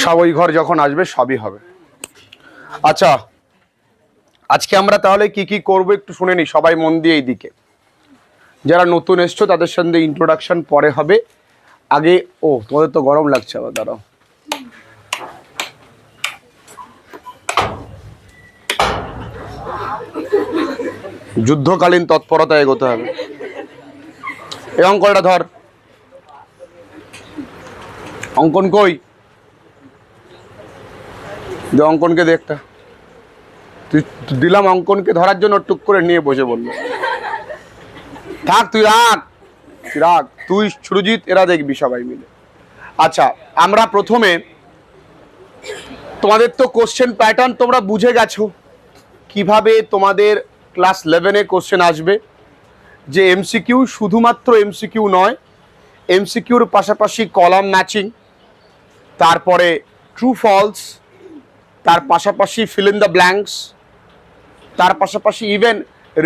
সব ওই ঘর যখন আসবে সবই হবে। আচ্ছা, আজকে আমরা তাহলে কি কি করবো একটু শুনে নি, সবাই মন দিয়ে এই দিকে। যারা নতুন এসছো তাদের সঙ্গে ইন্ট্রোডাকশন পরে হবে। আগে তোমাদের তো গরম লাগছে, আবার দাঁড়াও। যুদ্ধকালীন তৎপরতা এগোতে হবে। এই অঙ্কটা ধর, অঙ্কন কই? অঙ্কনকে দেখটা, তুই দিলাম অঙ্কনকে ধরার জন্য, টুক করে নিয়ে বসে বললো থাক তুই রাখ, তুই সুরজিৎ এরা দেখবি সবাই মিলে। আচ্ছা, আমরা প্রথমে তোমাদের তো কোশ্চেন প্যাটার্ন তোমরা বুঝে গেছো কিভাবে তোমাদের ক্লাস 11-এ কোশ্চেন আসবে। যে এমসিকিউ শুধুমাত্র এমসিকিউ নয়, এমসিকিউর পাশাপাশি কলাম ম্যাচিং, তারপরে ট্রু ফলস, তার পাশাপাশি ফিল ইন দ্য ব্ল্যাঙ্কস, তার পাশাপাশি ইভেন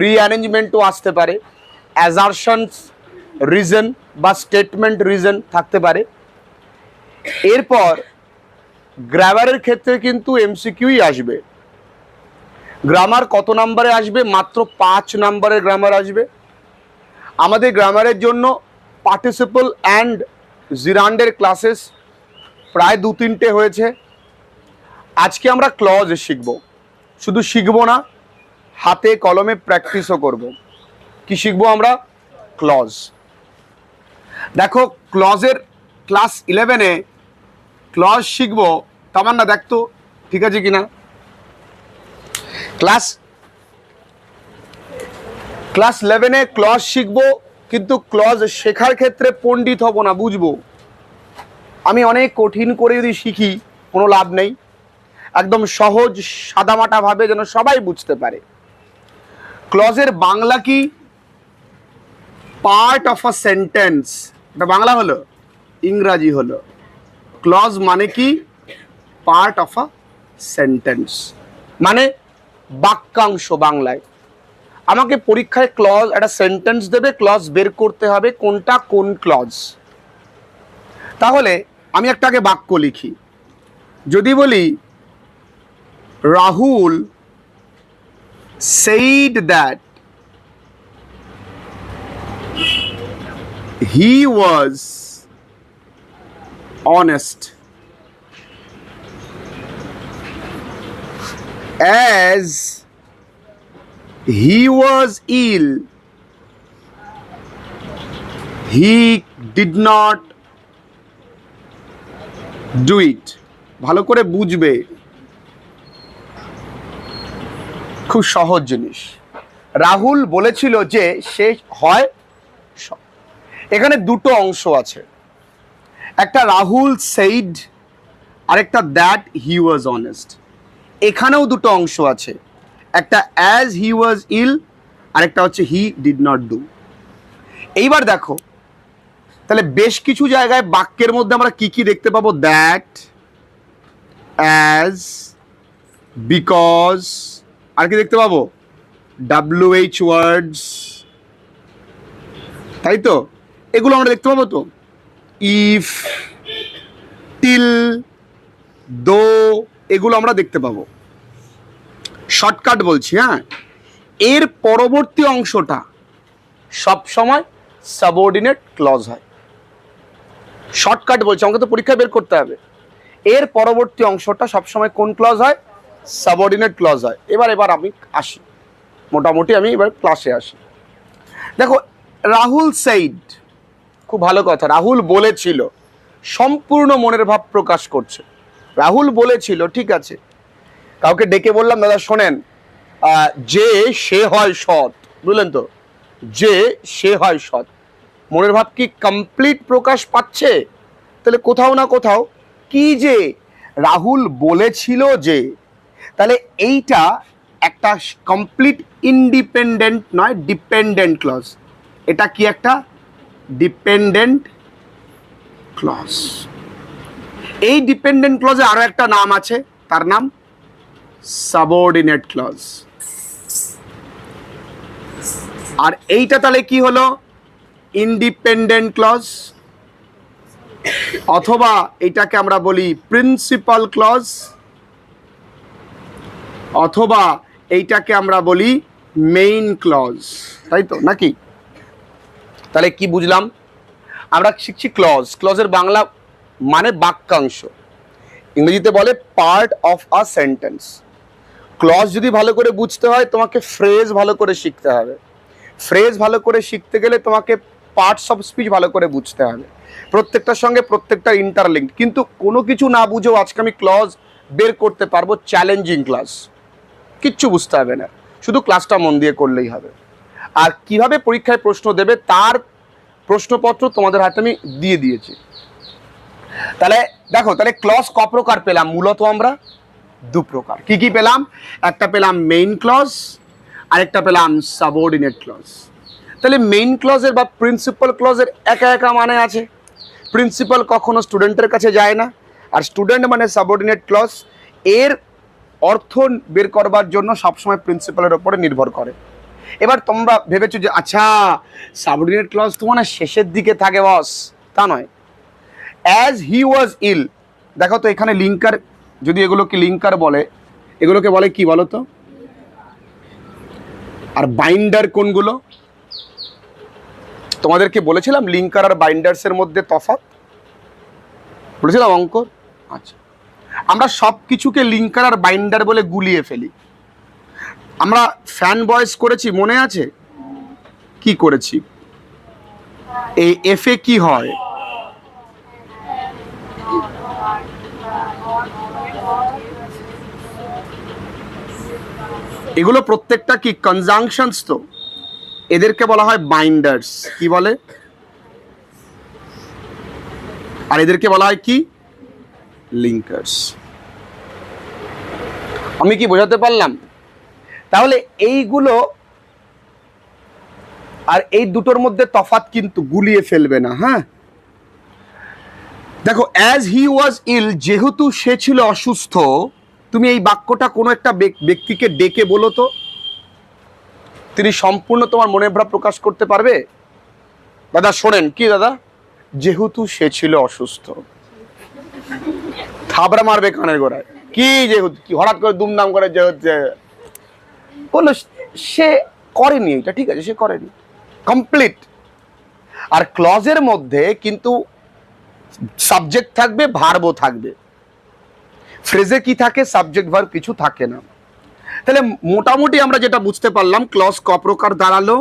রিঅ্যারেঞ্জমেন্টও আসতে পারে, অ্যাজারশনস রিজন বা স্টেটমেন্ট রিজন থাকতে পারে। এরপর গ্রামারের ক্ষেত্রে কিন্তু এমসিকিউই আসবে। গ্রামার কত নম্বরে আসবে? মাত্র 5 নম্বরের গ্রামার আসবে। আমাদের গ্রামারের জন্য পার্টিসিপল অ্যান্ড জিরান্ডের ক্লাসেস প্রায় 2-3টে হয়েছে। আজকে আমরা ক্লজ শিখব, শুধু শিখবো না, হাতে কলমে প্র্যাকটিসও করব। কি শিখবো আমরা? ক্লজ। দেখো, ক্লজের ক্লাস 11-এ ক্লজ শিখবো। তামান্না দেখতো ঠিক আছে কিনা? ক্লাস 11-এ ক্লজ শিখবো, কিন্তু ক্লজ শেখার ক্ষেত্রে পণ্ডিত হব না, বুঝবো। আমি অনেক কঠিন করে যদি শিখি কোনো লাভ নেই। একদম সহজ সাদামাটা ভাবে যেন সবাই বুঝতে পারে। ক্লজের বাংলা কি? Part of a sentence. এটা বাংলা হলো, ইংরাজি হলো। ক্লজ মানে কি? পার্ট অফ আ সেন্টেন্স, মানে বাক্যাংশ বাংলায়। আমাকে পরীক্ষায় ক্লজ, একটা সেন্টেন্স দেবে, ক্লজ বের করতে হবে কোনটা কোন ক্লজ। তাহলে আমি একটা আগে বাক্য লিখি। যদি বলি Rahul said that he was honest as he was ill, he did not do it. ভালো করে বুঝবে, খুব সহজ জিনিস। রাহুল বলেছিল যে সে হয়। এখানে দুটো অংশ আছে, একটা রাহুল সেইড, আরেকটা দ্যাট হি ওয়াজ অনেস্ট। এখানেও দুটো অংশ আছে, একটা অ্যাজ হি ওয়াজ ইল, আরেকটা হচ্ছে হি ডিড নট ডু। এইবার দেখো, তাহলে বেশ কিছু জায়গায় বাক্যের মধ্যে আমরা কি কি দেখতে পাবো? দ্যাট, অ্যাজ, বিকজ, আর কি দেখতে পাবো? WH ওয়ার্ডস, তাই তো? এগুলো আমরা দেখতে পাবো তো। ইফ, টিল, দো, এগুলো আমরা দেখতে পাবো। শর্টকাট বলছি, হ্যাঁ। এর পরবর্তী অংশটা সব সময় সাবঅর্ডিনেট ক্লজ হয়। শর্টকাট বলছি, আমাকে তো পরীক্ষা বের করতে হবে। এর পরবর্তী অংশটা সবসময় কোন ক্লজ হয়? সাবঅর্ডিনেট ক্লজ হয়। এবার আমি আসি, মোটামুটি আমি এবার ক্লাসে আসি। দেখো, রাহুল সেইড, খুব ভালো কথা। রাহুল বলেছিল, সম্পূর্ণ মনের ভাব প্রকাশ করছে। রাহুল বলেছিল, ঠিক আছে। কাউকে ডেকে বললাম, দাদা শোনেন, যে সে হয় সৎ, বুঝলেন তো? যে সে হয় সৎ, মনের ভাব কি কমপ্লিট প্রকাশ পাচ্ছে? তাহলে কোথাও না কোথাও কি যে রাহুল বলেছিল যে, তাহলে এইটা একটা কমপ্লিট ইন্ডিপেন্ডেন্ট নয়, ডিপেন্ডেন্ট ক্লজ। এটা কি একটা ডিপেন্ডেন্ট ক্লজ। এই ডিপেন্ডেন্ট ক্লজে আরো একটা নাম আছে, তার নাম সাবঅর্ডিনেট ক্লজ। আর এইটা তাহলে কি হলো? Independent clause. অথবা এটাকে আমরা বলি প্রিন্সিপাল ক্লজ, অথবা এইটাকে আমরা বলি মেইন ক্লজ, তাই তো নাকি? তাহলে কি বুঝলাম? আমরা শিখছি ক্লজ। ক্লজের বাংলা মানে বাক্যাংশ, ইংরেজিতে বলে part of a sentence. Clause যদি ভালো করে বুঝতে হয় তোমাকে ফ্রেজ ভালো করে শিখতে হবে। ফ্রেজ ভালো করে শিখতে গেলে তোমাকে পার্টস অফ স্পিচ ভালো করে বুঝতে হবে, প্রত্যেকটার সঙ্গে প্রত্যেকটা ইন্টারলিঙ্ক। কিন্তু কোনো কিছু না বুঝেও আজকে আমি ক্লজ বের করতে পারবো, চ্যালেঞ্জিং ক্লাস, কিচ্ছু বুঝতে হবে না, শুধু ক্লাসটা মন দিয়ে করলেই হবে। আর কিভাবে পরীক্ষায় প্রশ্ন দেবে তার প্রশ্নপত্র তোমাদের হাতে আমি দিয়ে দিয়েছি। তাহলে দেখো, তাহলে ক্লজ ক প্রকার পেলাম? মূলত আমরা দু প্রকার। কি কি পেলাম? একটা পেলাম মেইন ক্লজ, আরেকটা পেলাম সাবঅর্ডিনেট ক্লজ। তাহলে মেইন ক্লজের বা প্রিন্সিপাল ক্লজের একা একা মানে আছে। প্রিন্সিপাল কখনো স্টুডেন্টের কাছে যায় না, আর স্টুডেন্ট মানে সাবঅর্ডিনেট ক্লজ, এর অর্থ বের করবার জন্য সবসময় প্রিন্সিপালের ওপরে নির্ভর করে। এবার তোমরা ভেবেছো যে আচ্ছা সাবঅর্ডিনেট ক্লজ তো মানে শেষের দিকে থাকে বস, তা নয়। অ্যাজ হি ওয়াজ ইল, দেখো তো এখানে লিঙ্কার, যদি এগুলোকে লিঙ্কার বলে, এগুলোকে বলে কি বলো তো? আর বাইন্ডার কোনগুলো? তোমাদেরকে বলেছিলাম লিঙ্কার আর বাইন্ডার্সের মধ্যে তফাৎ, বলেছিলাম অঙ্ক। আচ্ছা, আমরা সব কিছুকে লিঙ্কার আর বাইন্ডার বলে গুলিয়ে ফেলি। আমরা ফ্যান বয়েস করেছি, মনে আছে? কি করেছি? এই এফ এ কি হয়? এগুলো প্রত্যেকটা কি কনজাংশনস? তো এদেরকে বলা হয় বাইন্ডার্স। কি বলে? আর এদেরকে বলা হয় কি? লিঙ্কার্স। আমি কি বোঝাতে পারলাম? তাহলে এইগুলো আর এই দুটোর মধ্যে তফাৎ কিন্তু গুলিয়ে ফেলবে না। হ্যাঁ, দেখো, অ্যাজ হি ওয়াজ ইল, যেহেতু সে ছিল অসুস্থ। তুমি এই বাক্যটা কোনো একটা ব্যক্তিকে ডেকে বলো তো, তিনি সম্পূর্ণ তোমার মনের ভাব প্রকাশ করতে পারবে? দাদা শোনেন। কি দাদা? যেহেতু সে ছিল অসুস্থ। থাবড়া মারবে কানের গোড়ায়। কি যেহেতু? কি হঠাৎ করে দুমদাম করে যেহেতু বললো? সে করেনি এটা, ঠিক আছে, সে করেনি, কমপ্লিট। আর ক্লজের মধ্যে কিন্তু সাবজেক্ট থাকবে, ভার্বও থাকবে। ফ্রেজে কি থাকে? সাবজেক্ট ভার্ব কিছু থাকে না। তাহলে মোটামুটি আমরা যেটা বুঝতে পারলাম, ক্লজ ক প্রকার দাঁড়ালো,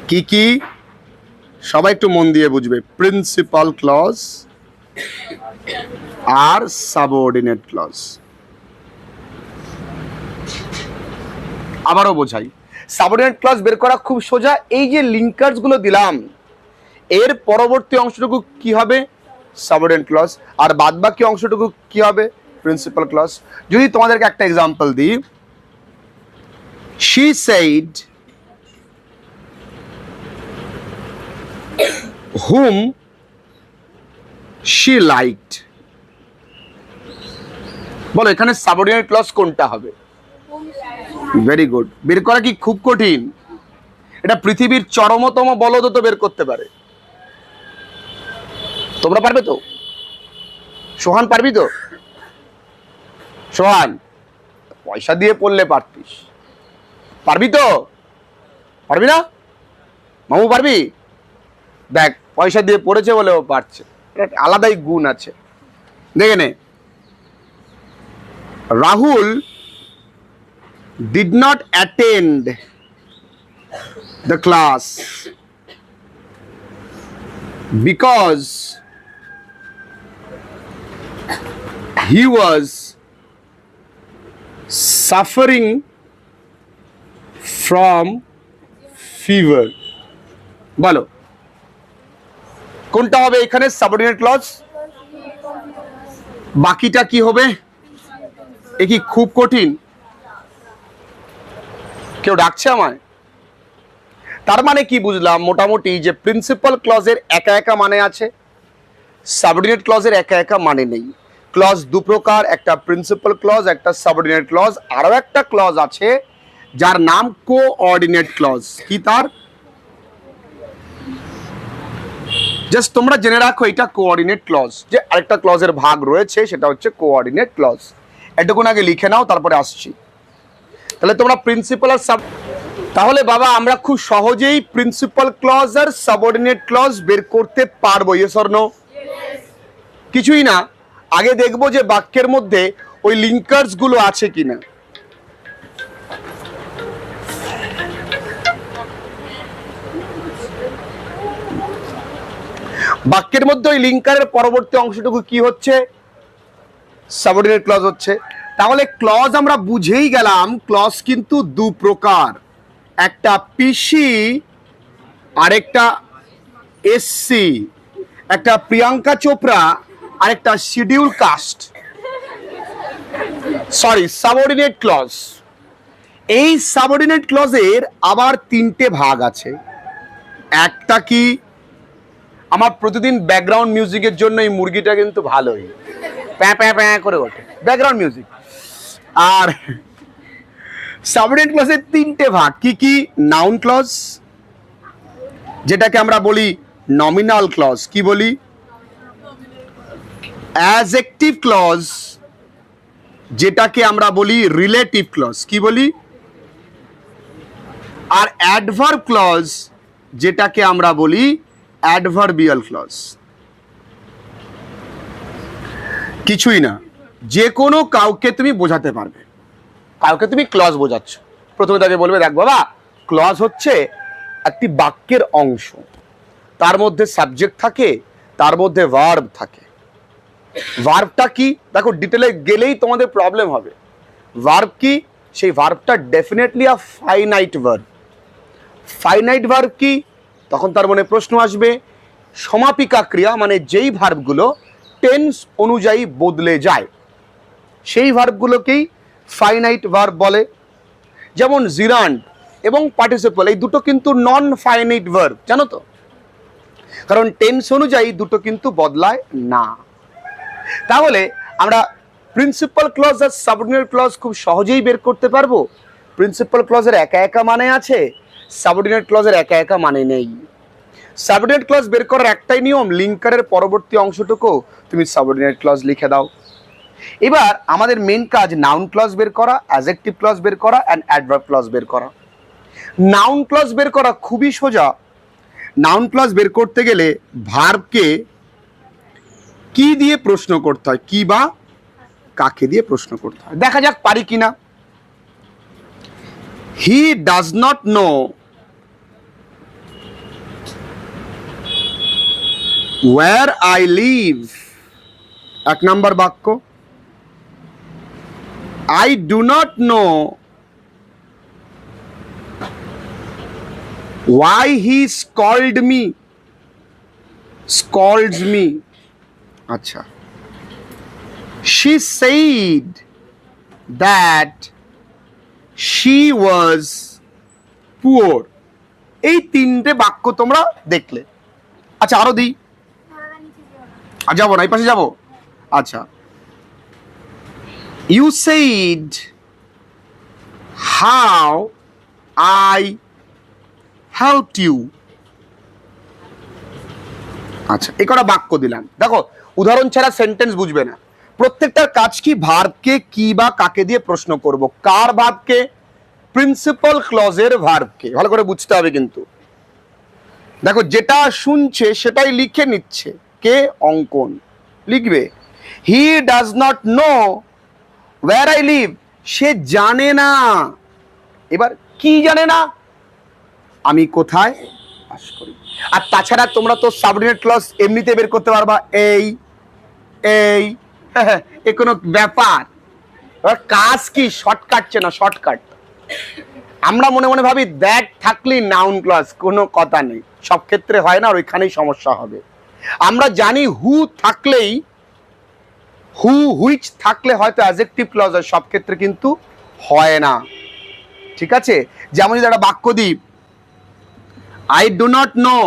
কি কি? সবাই একটু মন দিয়ে বুঝবে। প্রিন্সিপাল ক্লজ আর সাবঅর্ডিনেট ক্লজ। আবারও বোঝাই, সাবঅর্ডিনেট ক্লজ বের করা খুব সোজা। এই যে লিঙ্কার্স গুলো দিলাম, এর পরবর্তী অংশটুকু কি হবে? Subordinate clause. আর বাদবাকি অংশটুকু কি হবে? Principal clause. যদি তোমাদেরকে একটা এক্সাম্পল দিই, she said whom she liked, বলো এখানে সাবঅর্ডিনেট ক্লজ কোনটা হবে? Very good. বের করা কি খুব কঠিন? এটা পৃথিবীর চরমতম বলদ তো বের করতে পারে। তোমরা পারবে তো? সোহান পারবি তো? সোহান, পয়সা দিয়ে পড়লে পারতিস। পারবি তো? পারবি না? মামু পারবি? দেখ, পয়সা দিয়ে পড়েছে বলে ও পারছে, আলাদাই গুণ আছে। দেখে নে, Rahul did not attend the class because he was suffering from fever. বলো কোনটা হবে এখানে সাবঅর্ডিনেট ক্লজ? বাকিটা কি হবে? এ কি খুব কঠিন? কেউ ডাকছে আমায়? তার মানে কি বুঝলাম মোটামুটি, যে প্রিন্সিপাল ক্লজের একা একা মানে আছে, সাবঅর্ডিনেট ক্লজের একা একা মানে নেই। ক্লজ দু প্রকার, একটা প্রিন্সিপাল ক্লজ, একটা সাবঅর্ডিনেট ক্লজ। আরো একটা ক্লজ আছে যার নাম কোঅর্ডিনেট ক্লজ। কি তার? জাস্ট তোমরা জেনে রাখো এটা কোঅর্ডিনেট ক্লজ, যে আরেকটা ক্লজের ভাগ রয়েছে সেটা হচ্ছে কোঅর্ডিনেট ক্লজ। এটুকুন আগে লিখে নাও, তারপরে আসছি। তাহলে তোমরা প্রিন্সিপাল আর সাব, তাহলে বাবা আমরা খুব সহজেই প্রিন্সিপাল ক্লজ আর সাবঅর্ডিনেট ক্লজ বের করতে পারবো, ইয়েস অর নো? কিছুই না, আগে দেখবো যে বাক্যের মধ্যে ওই লিঙ্কার্স গুলো আছে কিনা। বাক্যের মধ্যে ওই লিঙ্কারের পরবর্তী অংশটুকু কি হচ্ছে? সাবঅর্ডিনেট ক্লজ হচ্ছে। তাহলে ক্লজ আমরা বুঝেই গেলাম, ক্লজ কিন্তু দু প্রকার, একটা পিসি আর একটা এসসি, একটা প্রিয়াঙ্কা চোপড়া আর একটা schedule caste, sorry subordinate clause. এই সাবঅর্ডিনেট ক্লজের আবার তিনটে ভাগ আছে। একটা কি, আমার প্রতিদিন ব্যাকগ্রাউন্ড মিউজিকের জন্য এই মুরগিটা কিন্তু ভালোই প্যাঁ প্যাঁ প্যাঁ করে ওঠে, ব্যাকগ্রাউন্ড মিউজিক। আর সাবঅর্ডিনেট ক্লজের তিনটে ভাগ কি কি? নাউন ক্লজ, যেটাকে আমরা বলি নমিনাল ক্লজ, কি বলি? অ্যাডজেক্টিভ ক্লজ, যেটাকে আমরা বলি রিলেটিভ ক্লজ, কি বলি? আর অ্যাডভার্ব ক্লজ, যেটাকে আমরা বলি অ্যাডভার্বিয়াল ক্লজ। কিছুই না, যে কোনো কাউকে তুমি বোঝাতে পারবে, কাউকে তুমি ক্লজ বোঝাচ্ছ, প্রথমে তাকে বলবে দেখ বাবা ক্লজ হচ্ছে একটি বাক্যের অংশ, তার মধ্যে সাবজেক্ট থাকে, তার মধ্যে ভার্ব থাকে। ভার্বটা কি? দেখো ডিটেলে গেলেই তোমাদের প্রবলেম হবে। ভার্ব কি? সেই ভার্বটা definitely a finite verb. Finite verb কি? তখন তার মনে প্রশ্ন আসবে, সমাপিকা ক্রিয়া মানে যেই ভার্বগুলো টেন্স অনুযায়ী বদলে যায় সেই ভার্বগুলোকেই ফাইনাইট ভার্ব বলে। যেমন জিরান্ড এবং পার্টিসিপল, এই দুটো কিন্তু নন ফাইনাইট ভার্ব, জানো তো, কারণ টেন্স অনুযায়ী দুটো কিন্তু বদলায় না। তাহলে আমরা প্রিন্সিপাল ক্লজ আর সাবঅর্ডিনেট ক্লজ খুব সহজেই বের করতে পারবো। প্রিন্সিপাল ক্লজের একা একা মানে আছে, সাবঅর্ডিনেট ক্লজের একা একা মানে নেই। সাবঅর্ডিনেট ক্লজ বের করার একটাই নিয়ম, লিঙ্কারের পরবর্তী অংশটুকু তুমি সাবঅর্ডিনেট ক্লজ লিখে দাও। এবার আমাদের মেন কাজ নাউন ক্লজ বের করা, অ্যাডজেক্টিভ ক্লজ বের করা অ্যান্ড অ্যাডভার্ব ক্লজ বের করা। নাউন ক্লজ বের করা খুবই সোজা। নাউন ক্লজ বের করতে গেলে ভার্বকে কি দিয়ে প্রশ্ন করতে হয়, কি বা কাকে দিয়ে প্রশ্ন করতে হয়, দেখা যাক পারি কিনা। হি does not no where I live, এক নম্বর বাক্য। I do not know why he scolded me, scolds me, আচ্ছা। She said that she was poor, এই তিনটে বাক্য তোমরা দেখলে। আচ্ছা আরো দিই, আর যাবো না, এই পাশে যাবো। আচ্ছা, you said how I helped you, আচ্ছা এই কটা বাক্য দিলাম। দেখো উদাহরণ ছাড়া সেন্টেন্স বুঝবে না। প্রত্যেকটার কাজ কি, ভার্বকে কি বা কাকে দিয়ে প্রশ্ন করব। কার ভার্বকে? প্রিন্সিপাল ক্লজের ভার্বকে। ভালো করে বুঝতে হবে কিন্তু। দেখো যেটা শুনছে সেটাই লিখে নিচ্ছে কে? অঙ্কন লিখবে। He does not know where I live, সে জানে না। এবার কি জানে না? আমি কোথায় বাস করি। আর তাছাড়া তোমরা তো সাবঅর্ডিনেট ক্লজ এমনিতে বের করতে পারবা, এই এই এ কোনো ব্যাপার? কাজ কি? শর্টকাটছে না, শর্টকাট। আমরা মনে মনে ভাবি দ্যাট থাকলেই নাউন ক্লজ, কোনো কথা নেই, সব ক্ষেত্রে হয় না, আর ওইখানেই সমস্যা হবে। আমরা জানি হু থাকলেই, হু হুইচ থাকলে হয়তো অ্যাডজেক্টিভ ক্লজ হয়, সব ক্ষেত্রে কিন্তু হয় না। ঠিক আছে, যেমন যদি একটা বাক্য দিই, I do not know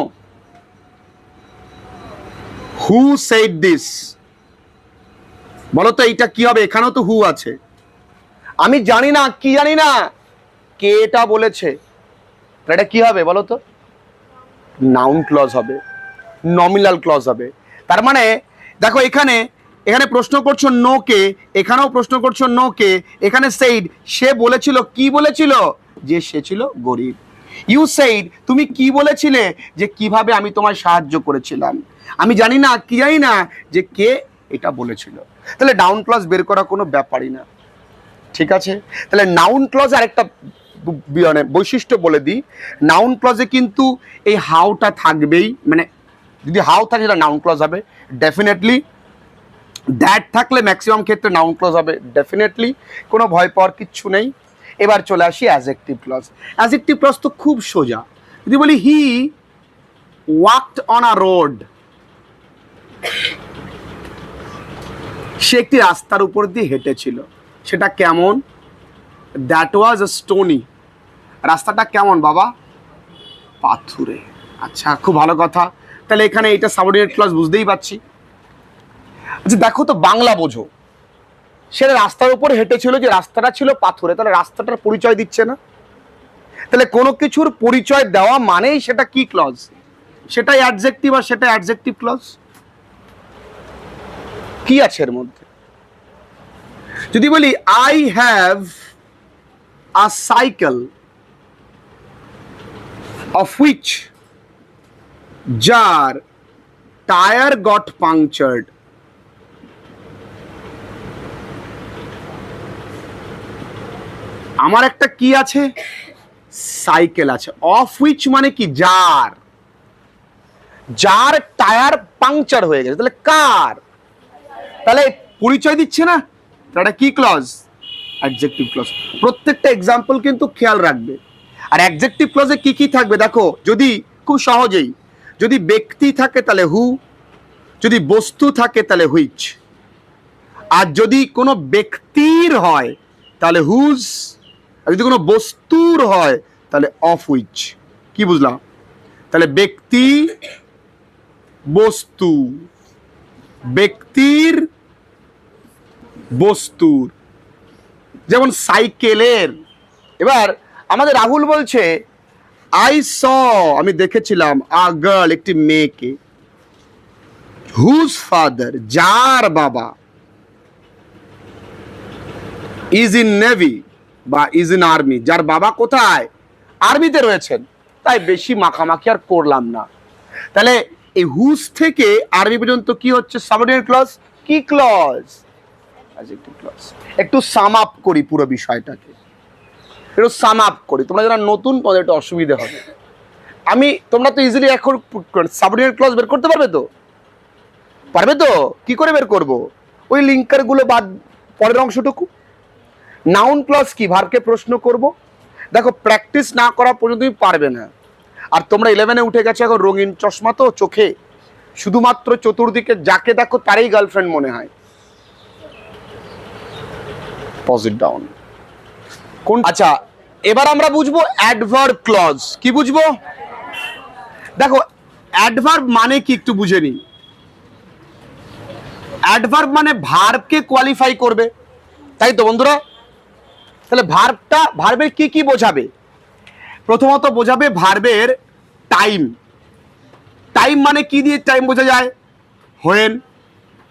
who said this, বলো তো এইটা কি হবে? এখানেও তো হু আছে। আমি জানি না, কি জানি না, কে এটা বলেছে, এটা কি হবে বলো তো? নাউন ক্লজ হবে। নমিনাল ক্লজ হবে। তার মানে দেখো এখানে এখানে প্রশ্ন করছো নো কে, এখানেও প্রশ্ন করছো নো কে, এখানে সেইড সে বলেছিল, কি বলেছিল? যে সে ছিল গরিব। ইউ সেইড তুমি কি বলেছিলে? যে কিভাবে আমি তোমায় সাহায্য করেছিলাম। আমি জানি না, কি জানি না যে কে এটা বলেছিল। তাহলে নাউন ক্লজ বের করা কোনো ব্যাপারই না, ঠিক আছে? তাহলে নাউন ক্লজ আরেকটা মানে বৈশিষ্ট্য বলে দিই, নাউন ক্লজে কিন্তু এই হাউটা থাকবেই, মানে যদি হাউ থাকে সেটা নাউন ক্লজ হবে ডেফিনেটলি। দ্যাট থাকলে ম্যাক্সিমাম ক্ষেত্রে নাউন ক্লজ হবে ডেফিনেটলি, কোনো ভয় পাওয়ার কিচ্ছু নেই। এবার চলে আসি অ্যাডজেক্টিভ ক্লজ। অ্যাডজেক্টিভ ক্লজ তো খুব সোজা। যদি বলি হি ওয়াকড অন আ রোড, সে একটি রাস্তার উপর দিয়ে হেঁটেছিল। সেটা কেমন? That was a stony. রাস্তাটা কেমন বাবা? পাথুরে। আচ্ছা, খুব ভালো কথা। তাহলে এখানে এটা সাবঅর্ডিনেট ক্লজ বুঝতেই পারছি। আচ্ছা দেখো তো, বাংলা বোঝো, সেটা রাস্তার উপর হেঁটেছিল, যে রাস্তাটা ছিল পাথুরে, তাহলে রাস্তাটার পরিচয় দিচ্ছে না? তাহলে কোনো কিছুর পরিচয় দেওয়া মানেই সেটা কি ক্লজ? সেটাই অ্যাডজেক্টিভ, আর সেটা অ্যাডজেক্টিভ ক্লজ। কি আছে এর মধ্যে? যদি বলি I have a cycle of which যার টায়ার গট পাংচার্ড, আমার একটা কি আছে? সাইকেল আছে। অফ হুইচ মানে কি? যার, যার টায়ার পাংচার হয়ে গেছে। তাহলে কার? তাহলে পরিচয় দিচ্ছে না, তাহলে কি ক্লজ? Adjective clause. প্রত্যেকটা এক্সাম্পল কিন্তু খেয়াল রাখবে। আর অ্যাডজেক্টিভ ক্লজে কি কি থাকবে দেখো, যদি খুব সহজেই, যদি ব্যক্তি থাকে তাহলে হু, যদি বস্তু থাকে তাহলে হুইচ, আর যদি কোনো ব্যক্তির হয় তাহলে হুজ, আর যদি কোনো বস্তুর হয় তাহলে অফ হুইচ। কি বুঝলাম? তাহলে ব্যক্তি, বস্তু, ব্যক্তির, বস্তুর। যেমন সাইকেলের। এবার আমাদের রাহুল বলছে আই স, আমি দেখেছিলাম, আ গার্ল, একটি মেয়েকে, হুজ ফাদার, যার বাবা, ইজ ইন নেভি বা ইজ ইন আর্মি, যার বাবা কোথায়? আর্মিতে রয়েছেন। তাই বেশি মাখামাখি আর করলাম না। তাহলে এই হুজ থেকে আর্মি পর্যন্ত কি হচ্ছে? Subordinate clause. কি ক্লজ? Adjective clause. একটু সাম আপ করি পুরো বিষয়টাকে, একটু সাম আপ করি, তোমরা যারা নতুন পদে একটু অসুবিধা হবে। তোমরা তো ইজিলি এখন সাবঅর্ডিনেট ক্লজ বের করতে পারবে তো? পারবে তো? কি করে বের করব? ওই লিঙ্কার গুলো বাদ, পরের অংশটুকু। নাউন ক্লজ কি? ভার্বকে প্রশ্ন করব। দেখো, প্র্যাকটিস না করা পর্যন্ত তুমি পারবে না। আর তোমরা 11-এ উঠে গেছো, এখন রঙিন চশমা তো চোখে, শুধুমাত্র চতুর্দিকে যাকে দেখো তারই গার্লফ্রেন্ড মনে হয়। পজিট ডাউন কোন? আচ্ছা, এবার আমরা বুঝবো অ্যাডভার্ব ক্লজ। কি বুঝবো? দেখো, অ্যাডভার্ব মানে কি একটু বুঝে নিই। অ্যাডভার্ব মানে ভার্বকে কোয়ালিফাই করবে, তাই তো বন্ধুরা? তাহলে ভার্বের কি কি বোঝাবে? প্রথমত বোঝাবে ভার্বের টাইম। টাইম মানে কি দিয়ে টাইম বোঝা যায়? হোয়েন।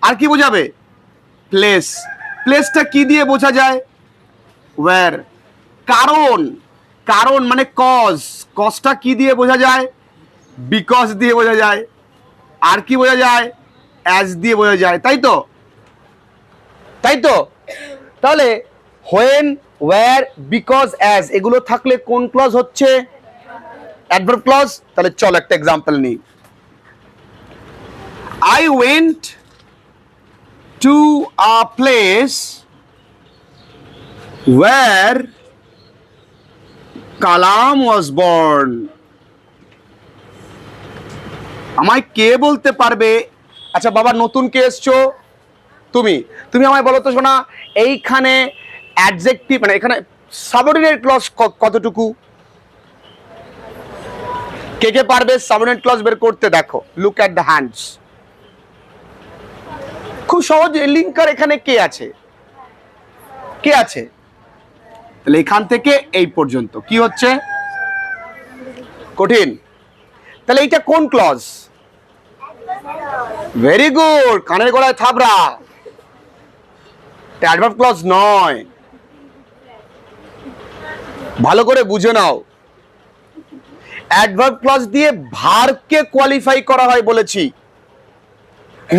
আর কি বোঝাবে? প্লেস। প্লেসটা কি দিয়ে বোঝা যায়? ওয়্যার। কারণ, কারণ মানে কজ। কজটা কি দিয়ে বোঝা যায়? বিকজ দিয়ে বোঝা যায়। আর কি বোঝা যায়? অ্যাজ দিয়ে বোঝা যায়, তাই তো? তাই তো? তাহলে হোয়েন, ওয়্যার, বিকজ, অ্যাজ এগুলো থাকলে কোন ক্লজ হচ্ছে? Adverb clause. তাহলে চলো একটা এক্সাম্পল নিই। I went to a place where Kalam was born. আমায় কে বলতে পারবে? আচ্ছা বাবা, নতুন কে এসছো? তুমি তুমি আমায় বলো তো শোনা, এইখানে অ্যাডজেক্টিভ মানে এখানে সাবঅর্ডিনেট ক্লজ কতটুকু? কে কে পারবে সাবঅর্ডিনেট ক্লজ বের করতে? দেখো, লুক অ্যাট দ্য হ্যান্ডস। খুব সহজ। লিঙ্কার এখানে কে আছে? কে আছে? তাহলে এখান থেকে এই পর্যন্ত কি হচ্ছে? কঠিন। তাহলে এইটা কোন ক্লজ? ভেরি গুড, কানের গোড়ায় থাবড়া। অ্যাডভার্ব ক্লজ নয়, ভালো করে বুঝে নাও। অ্যাডভার্ব ক্লজ দিয়ে ভার্বকে কোয়ালিফাই করা হয় বলেছি,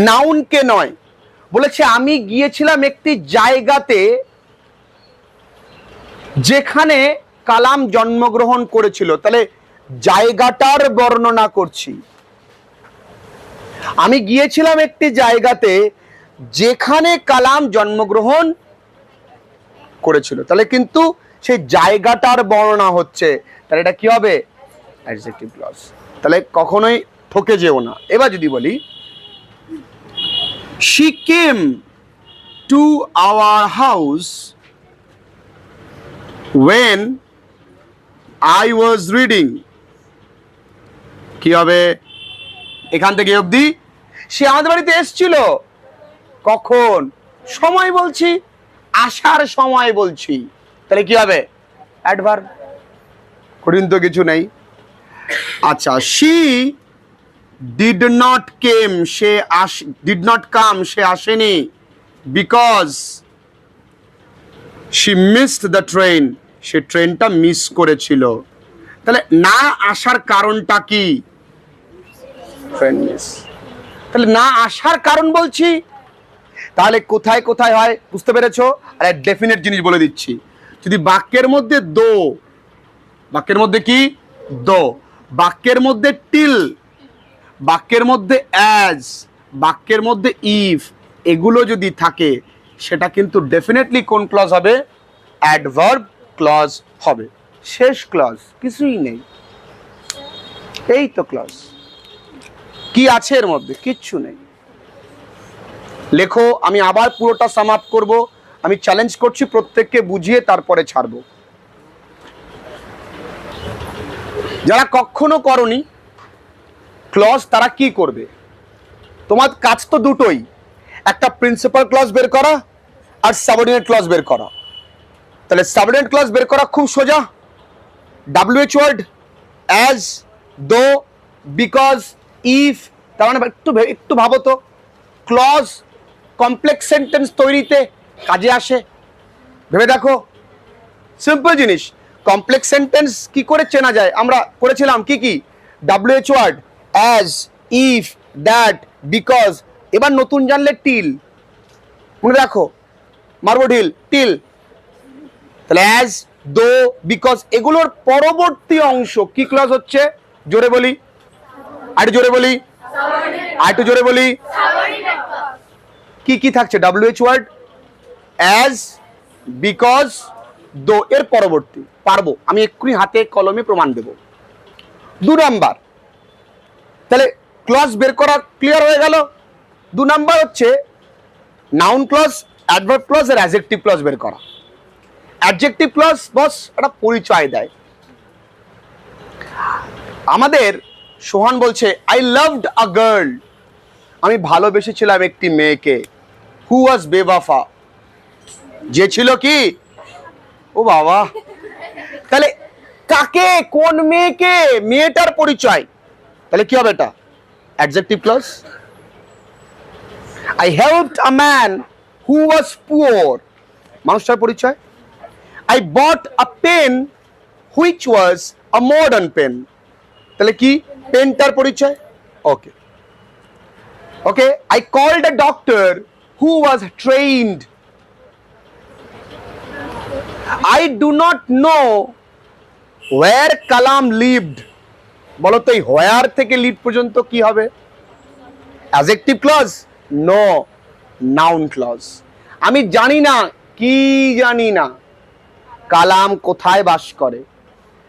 নাউনকে নয়। বলেছে আমি গিয়েছিলাম একটি জায়গাতে যেখানে কালাম জন্মগ্রহণ করেছিল, তাহলে জায়গাটার বর্ণনা করছি। আমি গিয়েছিলাম একটি জায়গাতে যেখানে কালাম জন্মগ্রহণ করেছিল, তাহলে কিন্তু সেই জায়গাটার বর্ণনা হচ্ছে, তাহলে এটা কি হবে? Adjective clause. তাহলে কখনোই ঠকে যেও না। এবার যদি বলি she came to our house when I was reading, কি হবে? এখান থেকে অবধি সে আমাদের বাড়িতে এসেছিল। কখন? সময় বলছি, আসার সময় বলছি, তাহলে কি হবে? অ্যাডভার্ব। কঠিন তো কিছু নেই। আচ্ছা, she did not came, say did not come, সে আসেনি, because she missed the train, সে ট্রেনটা মিস করেছিল। তাহলে না আসার কারণটা কি? Train miss. তাহলে না আসার কারণ বলছি, তাহলে কোথায় কোথায় হয় বুঝতে পেরেছো? আর এক ডেফিনেট জিনিস বলে দিচ্ছি, যদি বাক্যের মধ্যে দো, বাক্যের মধ্যে কি? দো, বাক্যের মধ্যে টিল, বাক্যের মধ্যে অ্যাজ, বাক্যের মধ্যে ইফ, এগুলো যদি থাকে সেটা কিন্তু ডেফিনেটলি কোন ক্লজ হবে? অ্যাডভার্ব ক্লজ হবে। শেষ ক্লজ, কিছুই নেই, এই তো ক্লজ। কি আছে এর মধ্যে? কিচ্ছু নেই। লেখো, আমি আবার পুরোটা সাম আপ করবো। আমি চ্যালেঞ্জ করছি প্রত্যেককে বুঝিয়ে তারপরে ছাড়বো। যারা কখনো করনি ক্লজ তারা কি করবে? তোমার কাজ তো দুটোই, একটা প্রিন্সিপাল ক্লজ বের করা আর সাবঅর্ডিনেট ক্লজ বের করা। তাহলে সাবঅর্ডিনেট ক্লজ বের করা খুব সোজা। WH ওয়ার্ড, অ্যাজ, দো, বিকজ, ইফ। তার মানে একটু ভাবো তো, ক্লজ কমপ্লেক্স সেন্টেন্স তৈরিতে কাজে আসে, ভেবে দেখো। সিম্পল জিনিস। কমপ্লেক্স সেন্টেন্স কি করে চেনা যায়? আমরা করেছিলাম কি কি? WH word, as, if, that, because. এবার নতুন জানলে টিল, মনে রাখো, মারবো ঢিল, টিল। তাহলে অ্যাজ, দো, বিকজ, এগুলোর পরবর্তী অংশ কি ক্লজ হচ্ছে? জোরে বলি, আরেকটু জোরে বলি, আরেকটু জোরে বলি। কি কি থাকছে? WH ওয়ার্ড, অ্যাজ, বিকজ, দো, এর পরবর্তী। পারবো, আমি এক্ষুনি হাতে কলমে প্রমাণ দেব। 2 নাম্বার, তাহলে ক্লজ বের করা ক্লিয়ার হয়ে গেল। 2 নাম্বার হচ্ছে নাউন ক্লজ, অ্যাডভার্ব ক্লজ আর অ্যাডজেক্টিভ ক্লজ বের করা। অ্যাডজেক্টিভ ক্লজ বস একটা পরিচয় দেয়। আমাদের সোহান বলছে আই লাভড আ গার্ল, আমি ভালোবেসেছিলাম একটি মেয়েকে। হু ওয়াজ বেওয়াফা, যে ছিল কি? ও বাবা, তাহলে কাকে? কোন মেয়েকে? মেয়েটার পরিচয়। তাহলে কি হবে? এটা adjective clause. I helped a man who was poor, মানুষটার পরিচয়। I bought a pen which was a modern pen, তাহলে কি? পেনটার পরিচয়। Okay okay. I called a doctor who was trained. I do not know where Kalam lived, বলো তো এই হোয়ার থেকে লিভ পর্যন্ত কি হবে? Adjective clause? No, noun clause. আমি জানি না, কি জানি না কালাম কোথায় বাস করে।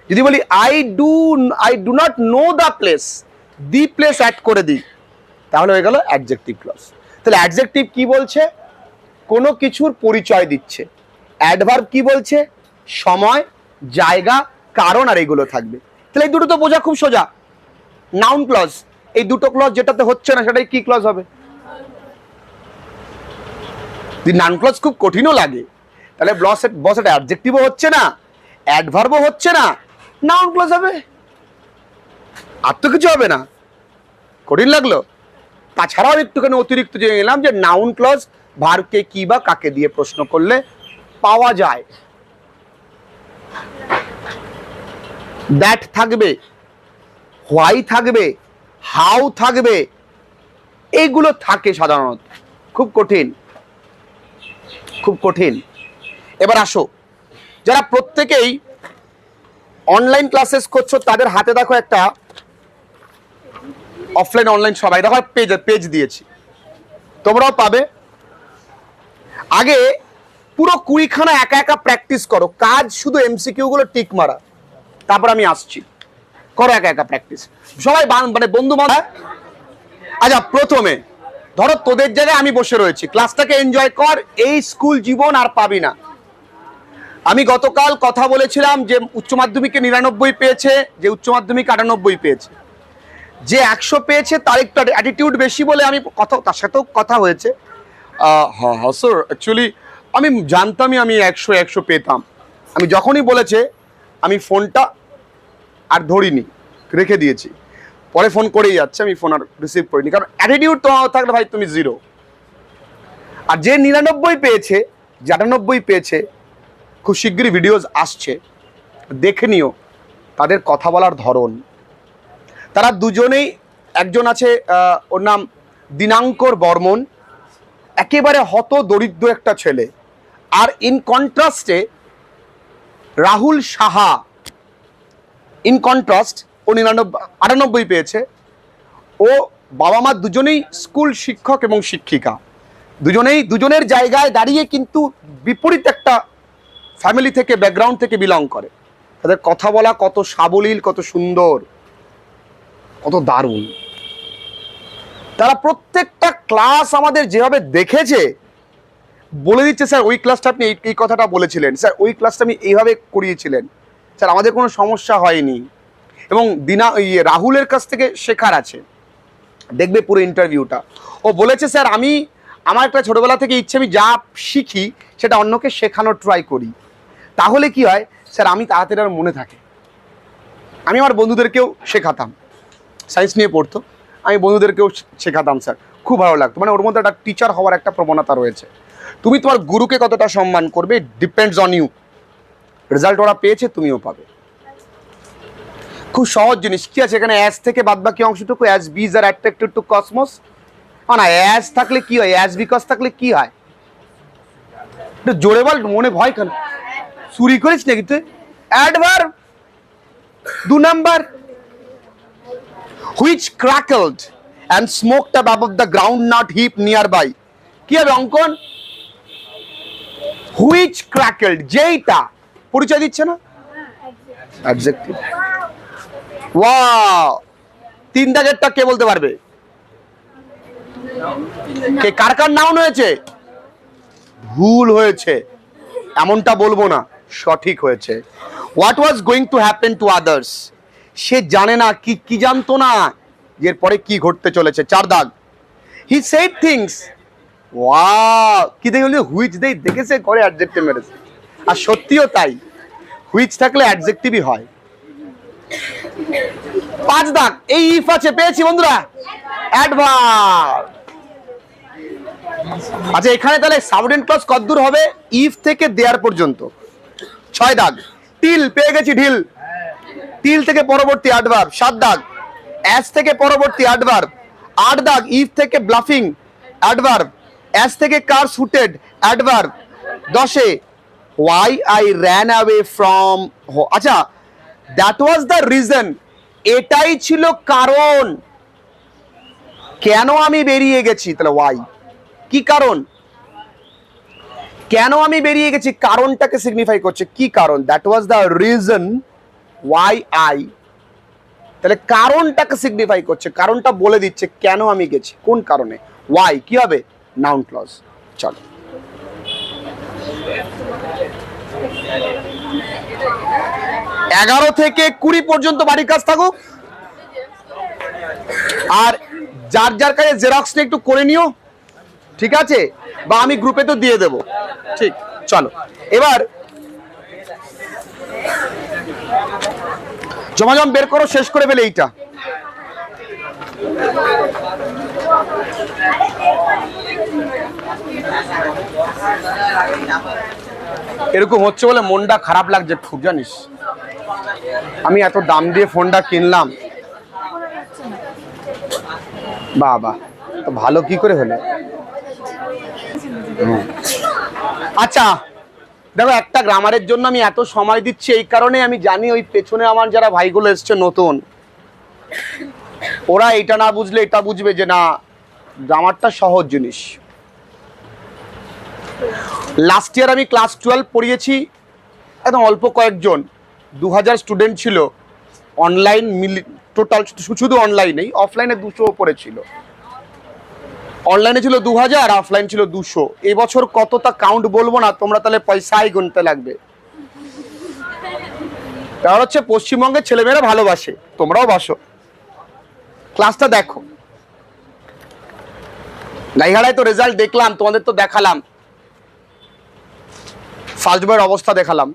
যদি বলি I do not know the place, the place add করে দিই, তাহলে হয়ে গেল অ্যাডজেক্টিভ ক্লজ। তাহলে অ্যাডজেক্টিভ কি বলছে? কোনো কিছুর পরিচয় দিচ্ছে। অ্যাডভার্ব কি বলছে? সময়, জায়গা, কারণ, আর এগুলো থাকবে। তাহলে এই দুটো তো বোঝা খুব সোজা। নাউন ক্লজ, এই দুটো ক্লজ যেটাতে হচ্ছে না সেটাই কি ক্লজ হবে? যদি নাউন ক্লজ খুব কঠিনও লাগে, তাহলে বস এটা অ্যাডজেক্টিভও হচ্ছে না, অ্যাডভার্বও হচ্ছে না, নাউন ক্লজ হবে। আর তো কিছু হবে না। কঠিন লাগলো? তাছাড়াও একটুখানি অতিরিক্ত জেনে নিলাম যে নাউন ক্লজ ভার্বকে কি বা কাকে দিয়ে প্রশ্ন করলে পাওয়া যায়। দ্যাট থাকবে, হোয়াই থাকবে, হাউ থাকবে, এইগুলো থাকে সাধারণত। খুব কঠিন, খুব কঠিন। এবার আসো, যারা প্রত্যেকেই অনলাইন ক্লাসেস করছো তাদের হাতে দেখো একটা অফলাইন অনলাইন সবাই দেখো পেজ দিয়েছি, তোমরাও পাবে। আগে পুরো 20খানা একা একা প্র্যাকটিস করো, কাজ শুধু এমসিকিউ গুলো টিক মারা, তারপর আমি আসছি। করো একা একা প্র্যাকটিস সবাই, মানে বন্ধু বান্ধব। আচ্ছা, প্রথমে ধরো তোদের জায়গায় আমি বসে রয়েছি, ক্লাসটাকে এনজয় কর, এই স্কুল জীবন আর পাবি না। আমি গতকাল কথা বলেছিলাম যে উচ্চ মাধ্যমিকে 99 পেয়েছে, যে উচ্চ মাধ্যমিক 98 পেয়েছে, যে 100 পেয়েছে তার একটু অ্যাটিটিউড বেশি বলে আমি কথা, তার সাথেও কথা হয়েছে। হ্যাঁ স্যার, অ্যাকচুয়ালি আমি জানতামই আমি 100 পেতাম। আমি যখনই বলেছে আমি ফোনটা আর ধরিনি, রেখে দিয়েছি। পরে ফোন করেই যাচ্ছে, আমি ফোন আর রিসিভ করিনি, কারণ অ্যাটিটিউড তোমার থাকলে ভাই তুমি 0। আর যে 99 পেয়েছে, যে 98 পেয়েছে, খুব শীঘ্রই ভিডিওস আসছে, দেখে নিও তাদের কথা বলার ধরন। তারা দুজনেই, একজন আছে ওর নাম দিনাঙ্কর বর্মন, একেবারে হত দরিদ্র একটা ছেলে। আর ইন কন্ট্রাস্টে রাহুল সাহা, ইন কন্ট্রাস্ট, ও 98 পেয়েছে। ও বাবা মা দুজনেই স্কুল শিক্ষক এবং শিক্ষিকা, দুজনের জায়গায় দাঁড়িয়ে কিন্তু বিপরীত একটা ফ্যামিলি থেকে, ব্যাকগ্রাউন্ড থেকে বিলং করে। তাদের কথা বলা কত সাবলীল, কত সুন্দর, কত দারুণ। তারা প্রত্যেকটা ক্লাস আমাদের যেভাবে দেখেছে বলে দিচ্ছে, স্যার ওই ক্লাসটা আপনি এই কথাটা বলেছিলেন, স্যার ওই ক্লাসটা আমি এইভাবে করিয়েছিলেন, স্যার আমাদের কোনো সমস্যা হয়নি। এবং রাহুলের কাছ থেকে শেখার আছে, দেখবে পুরো ইন্টারভিউটা। ও বলেছে, স্যার আমার একটা ছোটবেলা থেকে ইচ্ছে, আমি যা শিখি সেটা অন্যকে শেখানোর ট্রাই করি, তাহলে কি হয় স্যার আমি তাড়াতাড়ি আর মনে থাকে। আমি আমার বন্ধুদেরকেও শেখাতাম, সায়েন্স নিয়ে পড়তো, আমি বন্ধুদেরকেও শেখাতাম স্যার, খুব ভালো লাগতো। মানে ওর মধ্যে একটা টিচার হওয়ার একটা প্রবণতা রয়েছে। তুমি তোমার গুরুকে কতটা সম্মান করবে, ডিপেন্ডস অন ইউ। রেজাল্ট ওরা পেয়েছে, তুমিও পাবে। খুব সহজ জিনিস। কি আছে এখানে? অ্যাজ থেকে বাদ বাকি অংশটুকু, অ্যাজ বিজ আর অ্যাট্রাক্টেড টু কসমস। না, অ্যাজ থাকলে কি হয়, অ্যাজ বিকজ থাকলে কি হয়? একটু জোরে বল, মনে ভয় কেন? চুরি করিস নাকি তুই? Adverb 2 number, which crackled and smoked above the groundnut heap nearby. কি হবে অঙ্কন? which crackled, যেইটা পরিচয় দিচ্ছে না, অ্যাডজেক্টিভ। ওয়াও, 3 দাগেরটা কে বলতে পারবে? কে কার কার নাউন হয়েছে? ভুল হয়েছে এমনটা বলবো না, সঠিক হয়েছে। What was going to happen to others, সে জানে না, কি জানতো না এরপরে কি ঘটতে চলেছে। 4 দাগ, হি সেড থিংস। ওয়াও, কি দেখলি? হুইচ দেখেছে করে অ্যাডজেক্টিভ মেরেছে। আর সত্যিও তাই, হুইচ থাকলে অ্যাডজেক্টিভই হয়। 5 দাগ, এই ইফ আছে, পেয়েছি বন্ধুরা, অ্যাডভার্ব। আচ্ছা, এখানে তাহলে সাবঅর্ডিনেট ক্লজ কতদূর হবে? ইফ থেকে দেয়ার পর্যন্ত। 6 দাগ, টিল পেয়ে গেছি, ঢিল, টিল থেকে পরবর্তী অ্যাডভার্ব। 7 দাগ, অ্যাজ থেকে পরবর্তী অ্যাডভার্ব। 8 দাগ, ইফ থেকে ব্লাফিং অ্যাডভার্ব, অ্যাজ থেকে কার সুটেড অ্যাডভার্ব। 10-এ why I ran away from, আচ্ছা দ্যাট ওয়াজ দ্য রিজন, এটাই ছিল কারণ কেন আমি বেরিয়ে গেছি। তাহলে ওয়াই, কি কারণ? কেন আমি বেরিয়ে গেছি, কারণটাকে সিগনিফাই করছে। কি কারণ? That was the reason why I. তাহলে কারণটাকে সিগনিফাই করছে, কারণটা বলে দিচ্ছে কেন আমি গেছি, কোন কারণে। ওয়াই কি হবে? Noun clause. চলো, এগারো থেকে 20 পর্যন্ত বাড়ির কাজ থাকুক। আর যার যার কাছে জেরক্সটা একটু করে নিও, ঠিক আছে? বা আমি গ্রুপে তো দিয়ে দেবো। ঠিক, চলো এবার জমাজম বের করো, শেষ করে ফেলে এইটা। এরকম হচ্ছে বলে মনটা খারাপ লাগছে খুব, জানিস। আমি এত দাম দিয়ে ফোনটা কিনলাম, বাবা তো ভালো কি করে হলো। আচ্ছা দেখো, একটা গ্রামারের জন্য আমি এত সময় দিচ্ছি এই কারণে, আমি জানি ওই পেছনে আমার যারা ভাইগুলো এসছে নতুন, ওরা এটা না বুঝলে এটা বুঝবে যে না গ্রামারটা সহজ জিনিস। লাস্ট ইয়ার আমি ক্লাস 12 পড়িয়েছি, একদম অল্প কয়েকজন, 2000 স্টুডেন্ট ছিল। অনলাইন টোটাল, শুধু অনলাইনেই, অফলাইনে 200 উপরে ছিল। অনলাইনে ছিল 2000, অফলাইন ছিল 200। এবছর কতটা কাউন্ট বলবো না, তোমরা তাহলে পয়সাই গুনতে লাগবে। কারণ হচ্ছে পশ্চিমবঙ্গের ছেলেমেয়েরা ভালোবাসে, তোমরাও বাসো। ক্লাসটা দেখো, গাইঘাড়ায় তো রেজাল্ট দেখলাম, তোমাদের তো দেখালাম, ফার্স্ট বয়ের অবস্থা দেখালাম।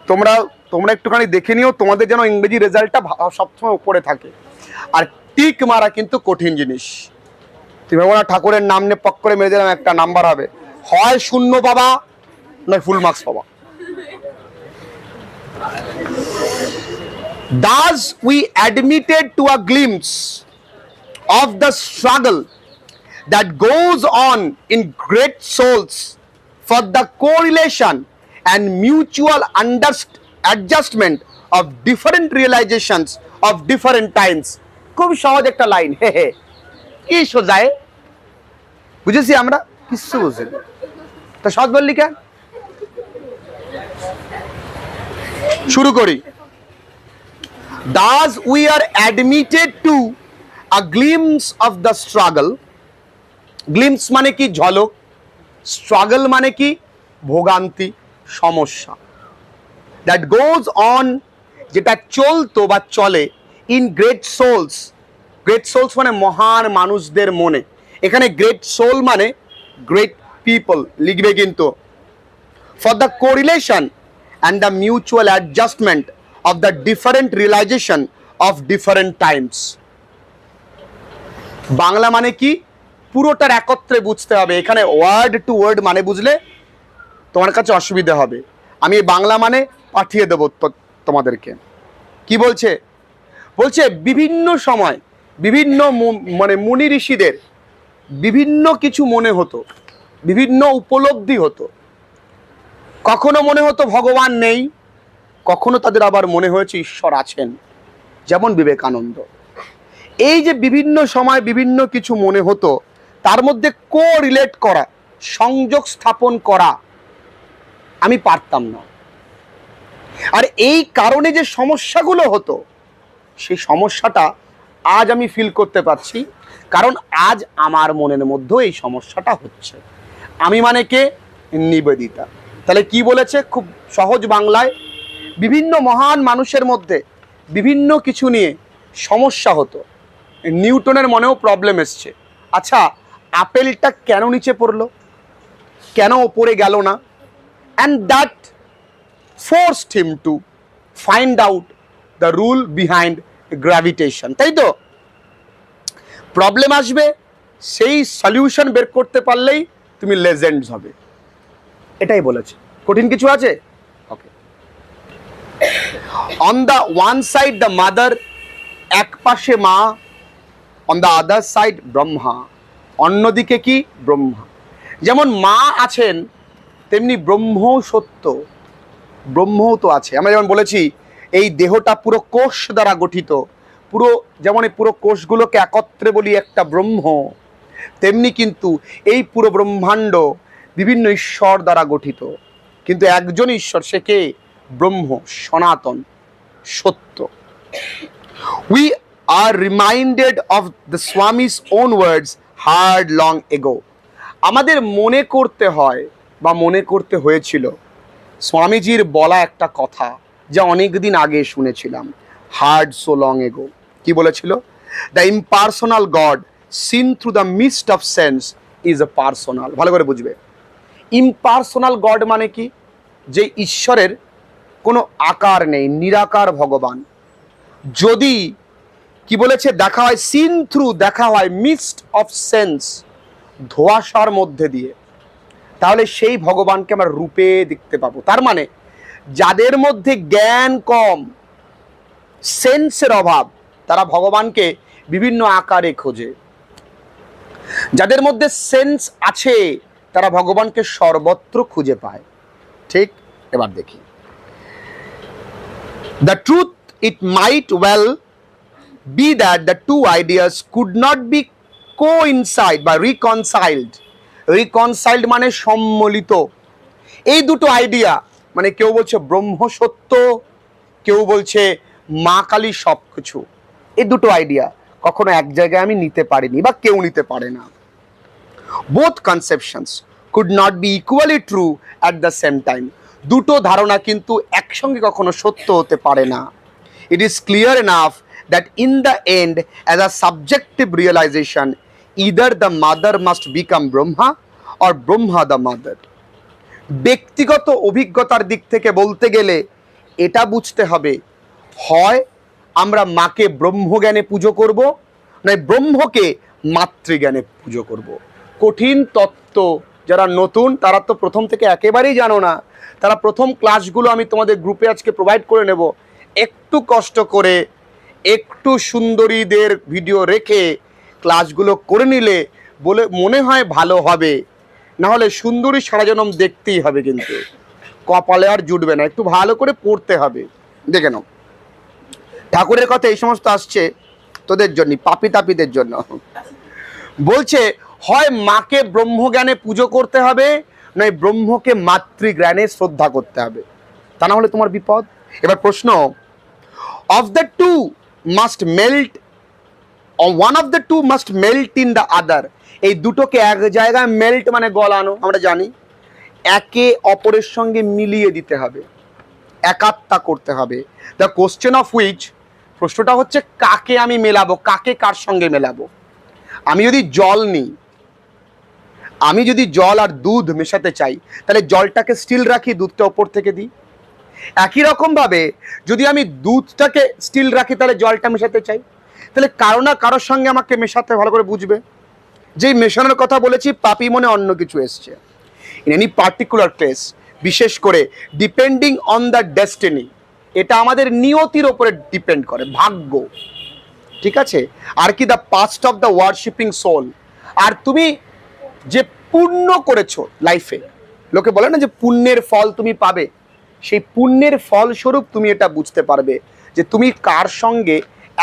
তোমরা একটুখানি দেখে নিও, তোমাদের যেন ইংরেজি রেজাল্টটা সবসময় উপরে থাকে। আর টিক মারা কিন্তু কঠিন জিনিস। তুমি ভাবো না ঠাকুরের নাম নিয়ে পক করে মেরে দিলাম একটা নাম্বার হবে, হয় 0 পাবা নয় ফুল মার্কস পাবা। Thus we admitted to a glimpse of the struggle that goes on in great souls for the correlation and mutual adjustment of different realizations of different times. খুব সহজ একটা লাইন, হে হে কি সোজায় বুঝেছি আমরা, কিছু বুঝি তো সহজ বললি কেন। শুরু করি। Thus we are admitted to a glimpse of the struggle. Glimpse মানে কি ঝলক, স্ট্রাগল মানে কি ভোগান্তি, সমস্যা। দ্যাট গোজ অন, যেটা চলতো বা চলে, in great souls. Great souls মানে মহান মানুষদের মনে। এখানে গ্রেট সোল মানে গ্রেট পিপল লিখবে কিন্তু। For the correlation and the mutual adjustment of the different realisation of different times. Bangla মানে কি পুরোটার একত্রে বুঝতে হবে। এখানে ওয়ার্ড টু ওয়ার্ড মানে বুঝলে তোমার কাছে অসুবিধা হবে। আমি বাংলা মানে পাঠিয়ে দেবো তোমাদেরকে। কি বলছে? বলছে বিভিন্ন সময় বিভিন্ন মানে মুনি ঋষিদের বিভিন্ন কিছু মনে হতো, বিভিন্ন উপলব্ধি হতো। কখনো মনে হতো ভগবান নেই, কখনো তাদের আবার মনে হয়েছে ঈশ্বর আছেন, যেমন বিবেকানন্দ। এই যে বিভিন্ন সময় বিভিন্ন কিছু মনে হতো, তার মধ্যে কোরিলেট করা, সংযোগ স্থাপন করা আমি পারতাম না। আর এই কারণে যে সমস্যাগুলো হতো, সেই সমস্যাটা আজ আমি ফিল করতে পারছি, কারণ আজ আমার মনের মধ্যেও এই সমস্যাটা হচ্ছে। আমি মানে কে? নিবেদিতা। তাহলে কি বলেছে খুব সহজ বাংলায়? বিভিন্ন মহান মানুষের মধ্যে বিভিন্ন কিছু নিয়ে সমস্যা হতো। নিউটনের মনেও প্রবলেম এসছে। আচ্ছা, আপেলটা কেন নিচে পড়লো, কেন ওপরে গেল না? And that forced him to find out the rule behind gravitation. তাই তো? প্রবলেম আসবে, সেই সলিউশন বের করতে পারলেই তুমি লেজেন্ডস হবে, এটাই বলেছে। কঠিন কিছু আছে? Okay. On the one side the mother, এক পাশে মা, on the other side Brahma, অন্যদিকে কি? ব্রহ্মা। যেমন মা আছেন তেমনি ব্রহ্মও সত্য, ব্রহ্মও তো আছে। আমরা যেমন বলেছি এই দেহটা পুরো কোষ দ্বারা গঠিত, পুরো যেমন এই পুরো কোষগুলোকে একত্রে বলি একটা ব্রহ্ম, তেমনি কিন্তু এই পুরো ব্রহ্মাণ্ড বিভিন্ন ঈশ্বর দ্বারা গঠিত, কিন্তু একজন ঈশ্বর, সে কে? ব্রহ্ম, সনাতন, সত্য। We are reminded of the Swami's own words hard long ago. আমাদের মনে করতে হয় বা মনে করতে হয়েছিল স্বামীজির বলা একটা কথা, যা অনেক দিন আগে শুনেছিলাম। Hard so long ago. কি বলেছিল? The impersonal god seen through the mist of sense is a personal. ভালো করে বুঝবে। ইম্পার্সোনাল গড মানে কি? যে ঈশ্বরের কোনো আকার নেই, নিরাকার ভগবান। যদি কি বলেছে? দেখা হয় সিন থ্রু, দেখা হয় মিস্ট অফ সেন্স, ধোঁয়াশার মধ্যে দিয়ে। তাহলে সেই ভগবানকে আমরা রূপে দেখতে পাবো। তার মানে যাদের মধ্যে জ্ঞান কম, সেন্সের অভাব, তারা ভগবানকে বিভিন্ন আকারে খোঁজে। যাদের মধ্যে সেন্স আছে তারা ভগবানকে সর্বত্র খুঁজে পায়। ঠিক? এবার দেখি, the truth it might well be that the two ideas could not be coincide বা reconciled. reconciled মানে সম্মিলিত। এই দুটো আইডিয়া, মানে কেউ বলছে ব্রহ্ম সত্য, কেউ বলছে মা কালী সব কিছু, এই দুটো আইডিয়া কখনো এক জায়গায় আমি নিতে পারিনি বা কেউ নিতে পারে না। both conceptions could not be equally true at the same time. দুটো ধারণা কিন্তু একসঙ্গে কখনো সত্য হতে পারে না। it is clear enough that in the end, as a subjective realization, either the mother must become Brahma or Brahma the mother. ব্যক্তিগত অভিজ্ঞতার দিক থেকে বলতে গেলে এটা বুঝতে হবে, হয় আমরা মাকে ব্রহ্মজ্ঞানে পুজো করব, নয় ব্রহ্মকে মাতৃজ্ঞানে পুজো করব। কঠিন তত্ত্ব। যারা নতুন তারা তো প্রথম থেকে একেবারেই জানো না, তারা প্রথম ক্লাসগুলো আমি তোমাদের গ্রুপে আজকে প্রোভাইড করে নেব। একটু কষ্ট করে, একটু সুন্দরীদের ভিডিও রেখে ক্লাসগুলো করে নিলে বলে মনে হয় ভালো হবে। না হলে সুন্দরী সারা জনম দেখতেই হবে, কিন্তু কপালে আর জুটবে না। একটু ভালো করে পড়তে হবে। দেখে নাও, ঠাকুরের কথা এই সমস্ত আসছে তোদের জন্য, পাপি তাপিদের জন্য। বলছে হয় মাকে ব্রহ্মজ্ঞানে পুজো করতে হবে, নয় ব্রহ্মকে মাতৃজ্ঞানে শ্রদ্ধা করতে হবে, তা না হলে তোমার বিপদ। এবার প্রশ্ন, of the two must melt, or one of the two must melt in the other. এই দুটোকে এক জায়গায় মেল্ট মানে গলানো, আমরা জানি, একে অপরের সঙ্গে মিলিয়ে দিতে হবে, একাত্মা করতে হবে। দ্য কোশ্চেন অফ হুইচ, প্রশ্নটা হচ্ছে কাকে আমি মেলাবো, কাকে কার সঙ্গে মেলাবো। আমি যদি জল নিই, আমি যদি জল আর দুধ মেশাতে চাই, তাহলে জলটাকে স্টিল রাখি, দুধটা ওপর থেকে দিই। একই রকম ভাবে যদি আমি দুধটাকে স্টিল রাখি, তাহলে জলটা মেশাতে চাই, তাহলে কারো না কারোর সঙ্গে আমাকে মেশাতে, ভালো করে বুঝবে। যেই মেশানোর কথা বলেছি, পাপি মনে অন্য কিছু এসছে। ইন এনি পার্টিকুলার কেস, বিশেষ করে ডিপেন্ডিং অন দ্য ডেস্টিনি, এটা আমাদের নিয়তির ওপরে ডিপেন্ড করে, ভাগ্য। ঠিক আছে? আর কি the past of the worshipping soul, আর তুমি যে পুণ্য করেছো লাইফে, লোকে বলে না যে পুণ্যের ফল তুমি পাবে, সেই পুণ্যের ফলস্বরূপ তুমি এটা বুঝতে পারবে যে তুমি কার সঙ্গে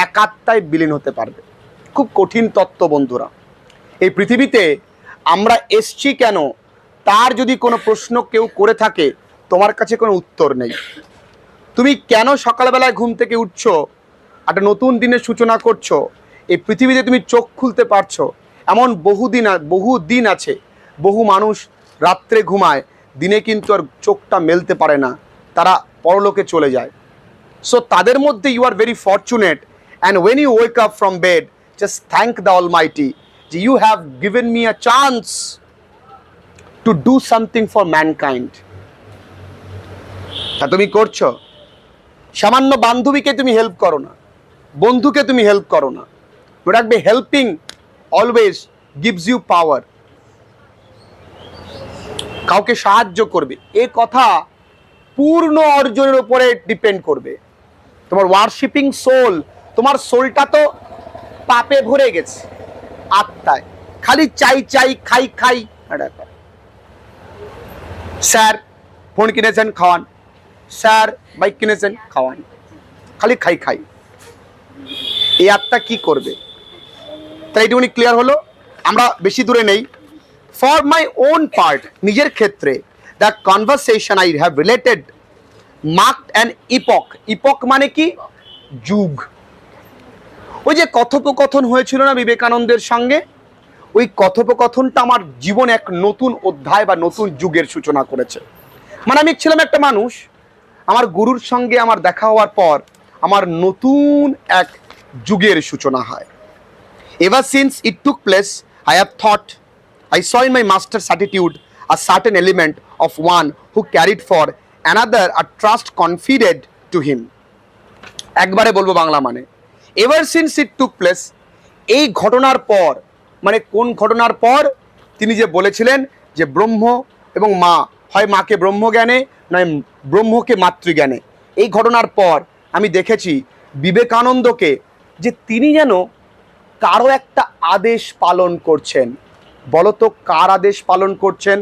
একাত্মায় বিলীন হতে পারবে। খুব কঠিন তত্ত্ব বন্ধুরা। এই পৃথিবীতে আমরা এসছি কেন, তার যদি কোনো প্রশ্ন কেউ করে থাকে, তোমার কাছে কোনো উত্তর নেই। তুমি কেন সকালবেলায় ঘুম থেকে উঠছো, একটা নতুন দিনের সূচনা করছো, এই পৃথিবীতে তুমি চোখ খুলতে পারছো, এমন বহু দিন আছে, বহু মানুষ রাত্রে ঘুমায়, দিনে কিন্তু আর চোখটা মেলতে পারে না, তারা পরলোকে চলে যায়। সো তাদের মধ্যে you are very fortunate, and when you wake up from bed, just thank the almighty যে you have given me a chance to do something for mankind. তা তুমি করছো? সামান্য বান্ধবীকে তুমি হেল্প করো না, বন্ধুকে তুমি হেল্প করো না, মনে রাখবে হেল্পিং অলওয়েজ গিভস ইউ পাওয়ার। কাউকে সাহায্য করবে, এ কথা পূর্ণ অর্জনের উপরে ডিপেন্ড করবে। তোমার ওয়ার্শিপিং সোল, তোমার সোলটা তো পাপে ভরে গেছে, আত্মায় খালি চাই চাই, খাই খাই। স্যার ফোন কিনেছেন, খাওয়ান, স্যার বাইক কিনেছেন, খাওয়ান, খালি খাই খাই। এই আত্মা কি করবে? তাই এইটুকুনি ক্লিয়ার হলো। আমরা বেশি দূরে নেই। ফর মাই ওন পার্ট, নিজের ক্ষেত্রে, the conversation I have related marked an epoch. Epoch মানে কি? যুগ। ওই যে কথোপকথন হয়েছিল না বিবেকানন্দের সঙ্গে, ওই কথোপকথনটা আমার জীবনে এক নতুন অধ্যায় বা নতুন যুগের সূচনা করেছে। মানে আমি ছিলাম একটা মানুষ, আমার গুরুর সঙ্গে আমার দেখা হওয়ার পর আমার নতুন এক যুগের সূচনা হয়। Ever since it took place, I have thought, I saw in my master's attitude a certain element of one who carried for another a trust confided to him. একবারে বলবো বাংলা মানে, এভার সিন্স ইট টুক প্লেস, এই ঘটনার পর, মানে কোন ঘটনার পর? তিনি যে বলেছিলেন যে ব্রহ্ম এবং মা, হয় মাকে ব্রহ্মজ্ঞানে নয় ব্রহ্মকে মাতৃজ্ঞানে, এই ঘটনার পর আমি দেখেছি বিবেকানন্দকে যে তিনি যেন কারো একটা আদেশ পালন করছেন। বলতো কার আদেশ পালন করছেন?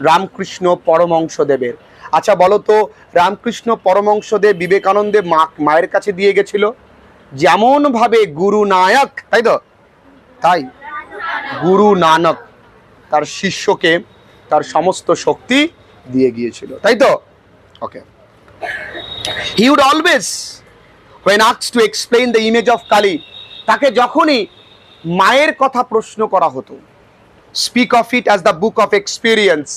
রামকৃষ্ণ পরমহংসদেবের। আচ্ছা বলতো, রামকৃষ্ণ পরমহংসদেব বিবেকানন্দে মায়ের কাছে দিয়ে গেছিল যেমনভাবে গুরু নায়ক, তাই তো, তাই গুরু নানক তার শিষ্যকে তার সমস্ত শক্তি দিয়ে গিয়েছিল, তাই তো? Okay. He would always when asked to explain the image of Kali, তাকে যখনই মায়ের কথা প্রশ্ন করা হতো, speak of it as the book of experience,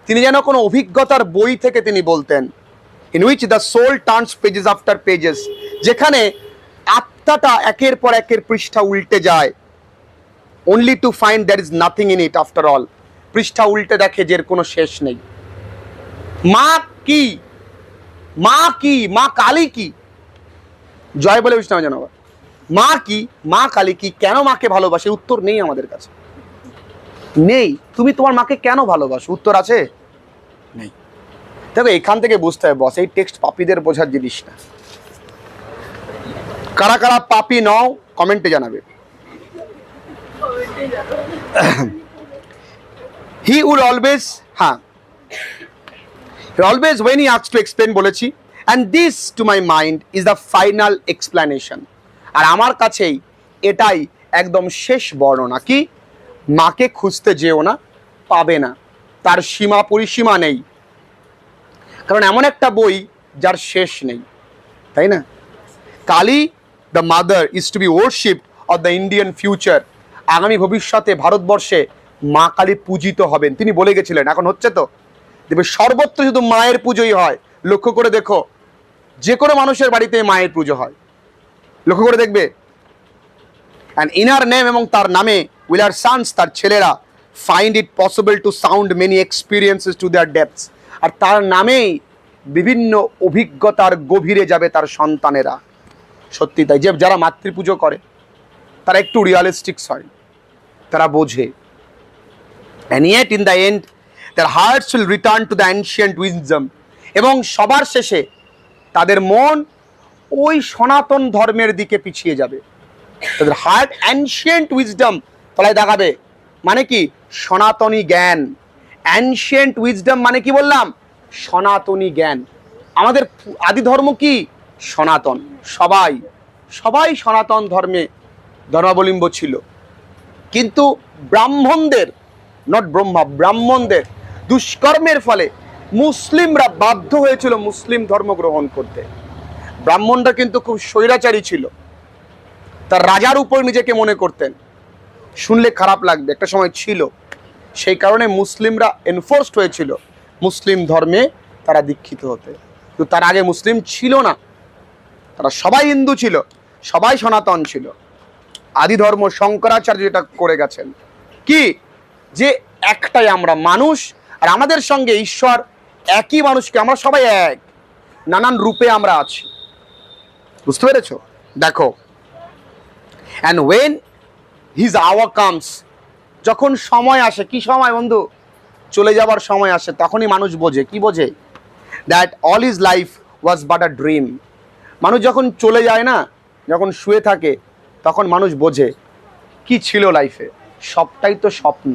তিনি যেন কোনো অভিজ্ঞতার বই থেকে তিনি বলতেন, in which the soul turns pages after pages, যেখানে আত্মাটা একের পর একের পৃষ্ঠা উল্টে যায়, only to find there is nothing in it after all, পৃষ্ঠা উল্টে দেখে যে এর কোনো শেষ নেই। মা কি? মা কি? মা কালী কি? জয় বলে বিষ্ণু জানাবো। মা কি? মা কালী কি? কেন মাকে ভালোবাসে? উত্তর নেই আমাদের কাছে, নেই। তুমি তোমার মাকে কেন ভালোবাসো? উত্তর আছে? নেই। দেখো এখান থেকে বুঝতে হবে বস, এই টেক্সট পাপীদের বোঝার জিনিস না। কারা কারা পাপী নও কমেন্টে জানাবে। হি উড অলওয়েজ, হ্যাঁ, always when he asked to explain বলেছি, and this to my mind is the final explanation. আর আমার কাছেই এটাই একদম শেষ বর্ণনা। কি? মাকে খুঁজতে যেও না, পাবে না, তার সীমা পরিসীমা নেই, কারণ এমন একটা বই যার শেষ নেই, তাই না? Kali the mother is to be worshipped of the Indian future, আগামী ভবিষ্যতে ভারতবর্ষে মা কালী পূজিত হবেন, তিনি বলে গেছিলেন। এখন হচ্ছে তো, দেখবে সর্বত্র শুধু মায়ের পুজোই হয়। লক্ষ্য করে দেখো, যে কোনো মানুষের বাড়িতে মায়ের পুজো হয়, লক্ষ্য করে দেখবে। অ্যান্ড ইন হার নেম, এবং তার নামে উইল আর সানস, তার ছেলেরা find it possible to sound many experiences to their depths, আর তার নামেই বিভিন্ন অভিজ্ঞতার গভীরে যাবে তার সন্তানেরা। সত্যি তাই, যে যারা মাতৃপুজো করে তারা একটু রিয়ালিস্টিক্স হয়, তারা বোঝে। And yet in the end their hearts will return to the ancient wisdom, এবং সবার শেষে তাদের মন ওই সনাতন ধর্মের দিকে পিছিয়ে যাবে। তাদের হার্ট অ্যানশিয়েন্ট উইজডম তলায় দেখাবে। মানে কি? সনাতনী জ্ঞান। অ্যানশিয়েন্ট উইজডম মানে কি বললাম? সনাতনী জ্ঞান। আমাদের আদি ধর্ম কি? সনাতন। সবাই সবাই সনাতন ধর্মে ধর্মাবলম্বী ছিল, কিন্তু ব্রাহ্মণদের, নট ব্রহ্মা, ব্রাহ্মণদের দুষ্কর্মের ফলে মুসলিমরা বাধ্য হয়েছিল মুসলিম ধর্ম গ্রহণ করতে। ব্রাহ্মণরা কিন্তু খুব স্বৈরাচারী ছিল, তার রাজার উপর নিজেকে মনে করতেন। শুনলে খারাপ লাগবে, একটা সময় ছিল। সেই কারণে মুসলিমরা এনফোর্সড হয়েছিল মুসলিম ধর্মে তারা দীক্ষিত হতে। কিন্তু তার আগে মুসলিম ছিল না, তারা সবাই হিন্দু ছিল, সবাই সনাতন ছিল। আদি ধর্ম শঙ্করাচার্য যেটা করে গেছেন কি, যে একটাই আমরা মানুষ, আর আমাদের সঙ্গে ঈশ্বর একই মানুষকে, আমরা সবাই এক, নানান রূপে আমরা আছি। বুঝতে পেরেছ? দেখো, and when his hour comes, যখন সময় আসে, কি সময় বন্ধু? চলে যাবার সময় আসে, তখনই মানুষ বোঝে। কি বোঝে? That all his life was but a dream. মানুষ যখন চলে যায় না, যখন শুয়ে থাকে, তখন মানুষ বোঝে কি ছিল লাইফে, সবটাই তো স্বপ্ন।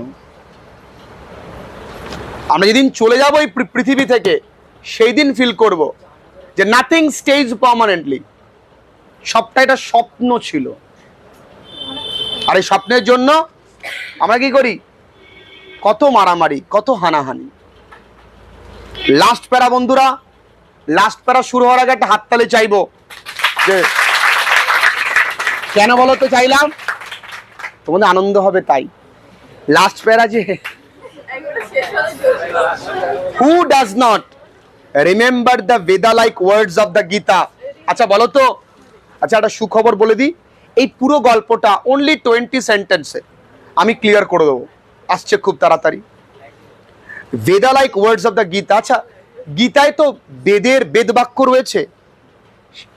আমরা যেদিন চলে যাবো এই পৃথিবী থেকে, সেই দিন ফিল করব যে নাথিং স্টেজ পার্মানেন্টলি, সবটা একটা স্বপ্ন ছিল। আর এই স্বপ্নের জন্য আমরা কি করি? কত মারামারি, কত হানাহানি। লাস্ট প্যারা বন্ধুরা, লাস্ট প্যারা শুরু হওয়ার আগে একটা হাততালি চাইবো। যে কেন বলো তো চাইলাম? তোমাদের আনন্দ হবে তাই। লাস্ট প্যারা, যে who does not remember the Veda like words of the Gita? আচ্ছা বলো তো, আচ্ছা একটা সুখবর বলে দিই, এই পুরো গল্পটা অনলি 20 সেন্টেন্সে আমি ক্লিয়ার করে দেবো, আসছে খুব তাড়াতাড়ি। ভেদা like words of the Gita. আচ্ছা, গীতায় তো বেদের বেদ বাক্য রয়েছে,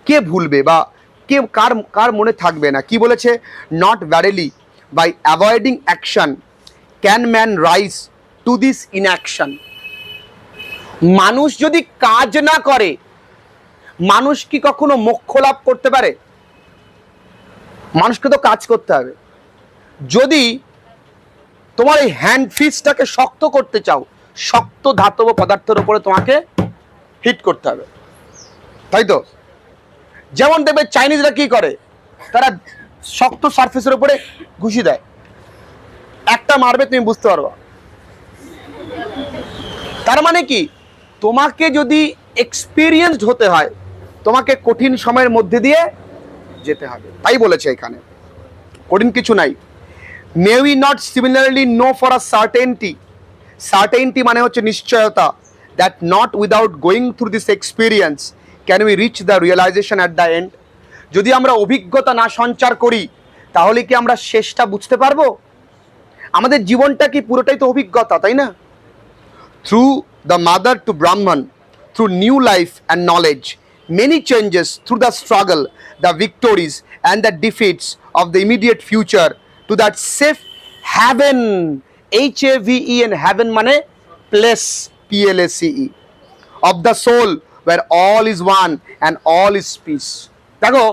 কে ভুলবে বা কে কার কার মনে থাকবে না? কি বলেছে? Not merely by avoiding action can man rise to this inaction. মানুষ যদি কাজ না করে, মানুষ কি কখনো মোক্ষ লাভ করতে পারে? মানুষকে তো কাজ করতে হবে। যদি তোমার এই হ্যান্ড ফিস্টটাকে শক্ত করতে চাও, শক্ত ধাতব পদার্থের উপরে তোমাকে হিট করতে হবে, তাই তো? যেমন দেখবে চাইনিজরা কি করে, তারা শক্ত সারফেসের উপরে ঘুষি দেয়, একটা মারবে তুমি বুঝতে পারবা। তার মানে কি, তোমাকে যদি এক্সপিরিয়েন্সড হতে হয়, তোমাকে কঠিন সময়ের মধ্যে দিয়ে যেতে হবে। তাই বলেছে এখানে, কঠিন কিছু নাই। May we not similarly know for a certainty, certainty মানে হচ্ছে নিশ্চয়তা, that not without going through this experience can we reach the realization at the end. যদি আমরা অভিজ্ঞতা না সঞ্চার করি, তাহলে কি আমরা শেষটা বুঝতে পারবো? আমাদের জীবনটা কি পুরোটাই তো অভিজ্ঞতা, তাই না? থ্রু দ্য মাদার টু ব্রাহ্মণ, through new life and knowledge, many changes through the struggle, the victories and the defeats of the immediate future to that safe haven, HAVEN, heaven মানে place, PLACE, of the soul where all is one and all is peace. দেখো,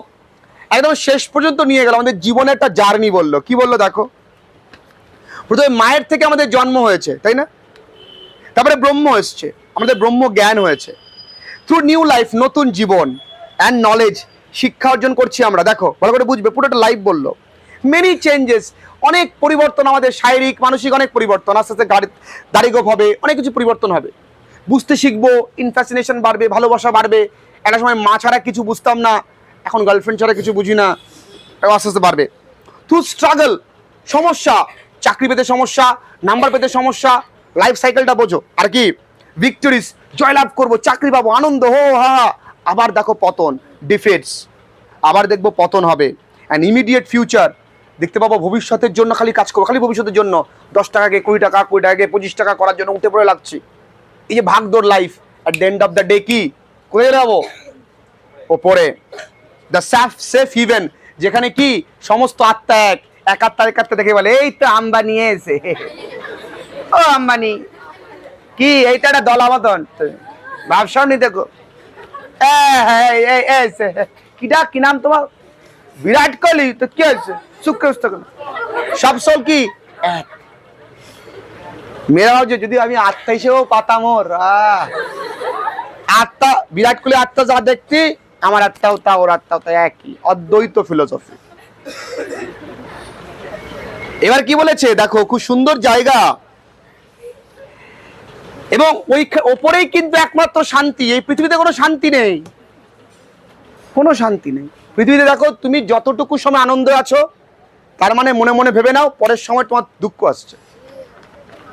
একদম শেষ পর্যন্ত নিয়ে গেল, আমাদের জীবনে একটা জার্নি বললো। কি বললো দেখো? প্রথমে মায়ের থেকে আমাদের জন্ম হয়েছে, তাই না? তারপরে ব্রহ্ম এসছে, আমাদের ব্রহ্ম জ্ঞান হয়েছে। থ্রু নিউ লাইফ, নতুন জীবন, অ্যান্ড নলেজ, শিক্ষা অর্জন করছি আমরা। দেখো ভালো করে বুঝবে, পুরোটা লাইফ বললো। মেনি চেঞ্জেস, অনেক পরিবর্তন, আমাদের শারীরিক মানসিক অনেক পরিবর্তন, আস্তে আস্তে দাড়িগোপ হবে, অনেক কিছু পরিবর্তন হবে, বুঝতে শিখবো, ইনফ্যাসিনেশন বাড়বে, ভালোবাসা বাড়বে। একটা সময় মা ছাড়া কিছু বুঝতাম না, এখন গার্লফ্রেন্ড ছাড়া কিছু বুঝি না, আস্তে আস্তে বাড়বে। থ্রু স্ট্রাগল, সমস্যা, চাকরি পেতে সমস্যা, নাম্বার পেতে সমস্যা, লাইফ সাইকেলটা বোঝো। আর কি ভিক্টরিজ, জয়লাভ করবো, চাকরি পাবো, আনন্দ, হো হা। আবার দেখো পতন, ডিফিটস, আবার দেখবো পতন হবে। অ্যান্ড ইমিডিয়েট ফিউচার, দেখতে পাবো ভবিষ্যতের জন্য খালি কাজ করবো, খালি ভবিষ্যতের জন্য 10 টাকাকে 20 টাকা, 20 টাকাকে 25 টাকা করার জন্য উঠে পড়ে লাগছি। এই যে ভাগদৌড় life, at the end of the day কি করে যাবো? ওপরে দ্য সেফ হেভেন, যেখানে কি সমস্ত আত্মা এক আত্মা দেখে বলে, এই তো আম্বানি এসে, ও আম্বানি কি এইটা একটা দলা মতন ভাবসাও নি। দেখো কিটা, কি নাম তোমার? বিরাট কোহলি। তো কি হয়েছে? সুখ সব সব কি এক। মেরা হচ্ছে, যদি আমি আত্মা হিসেবেও পাতাম ওর আত্মা, বিরাট কোহলি আত্মা যা দেখছি, আমার আত্মাও তা, ওর আত্মাও তা, একই। অদ্বৈত ফিলোসফি। এবার কি বলেছে দেখো, খুব সুন্দর জায়গা। এবং ওই ওপরেই কিন্তু একমাত্র শান্তি। এই পৃথিবীতে কোনো শান্তি নেই, কোনো শান্তি নেই পৃথিবীতে। দেখো, তুমি যতটুকু সময় আনন্দ আছো, তার মানে মনে মনে ভেবে নাও পরের সময় তোমার দুঃখ আসছে।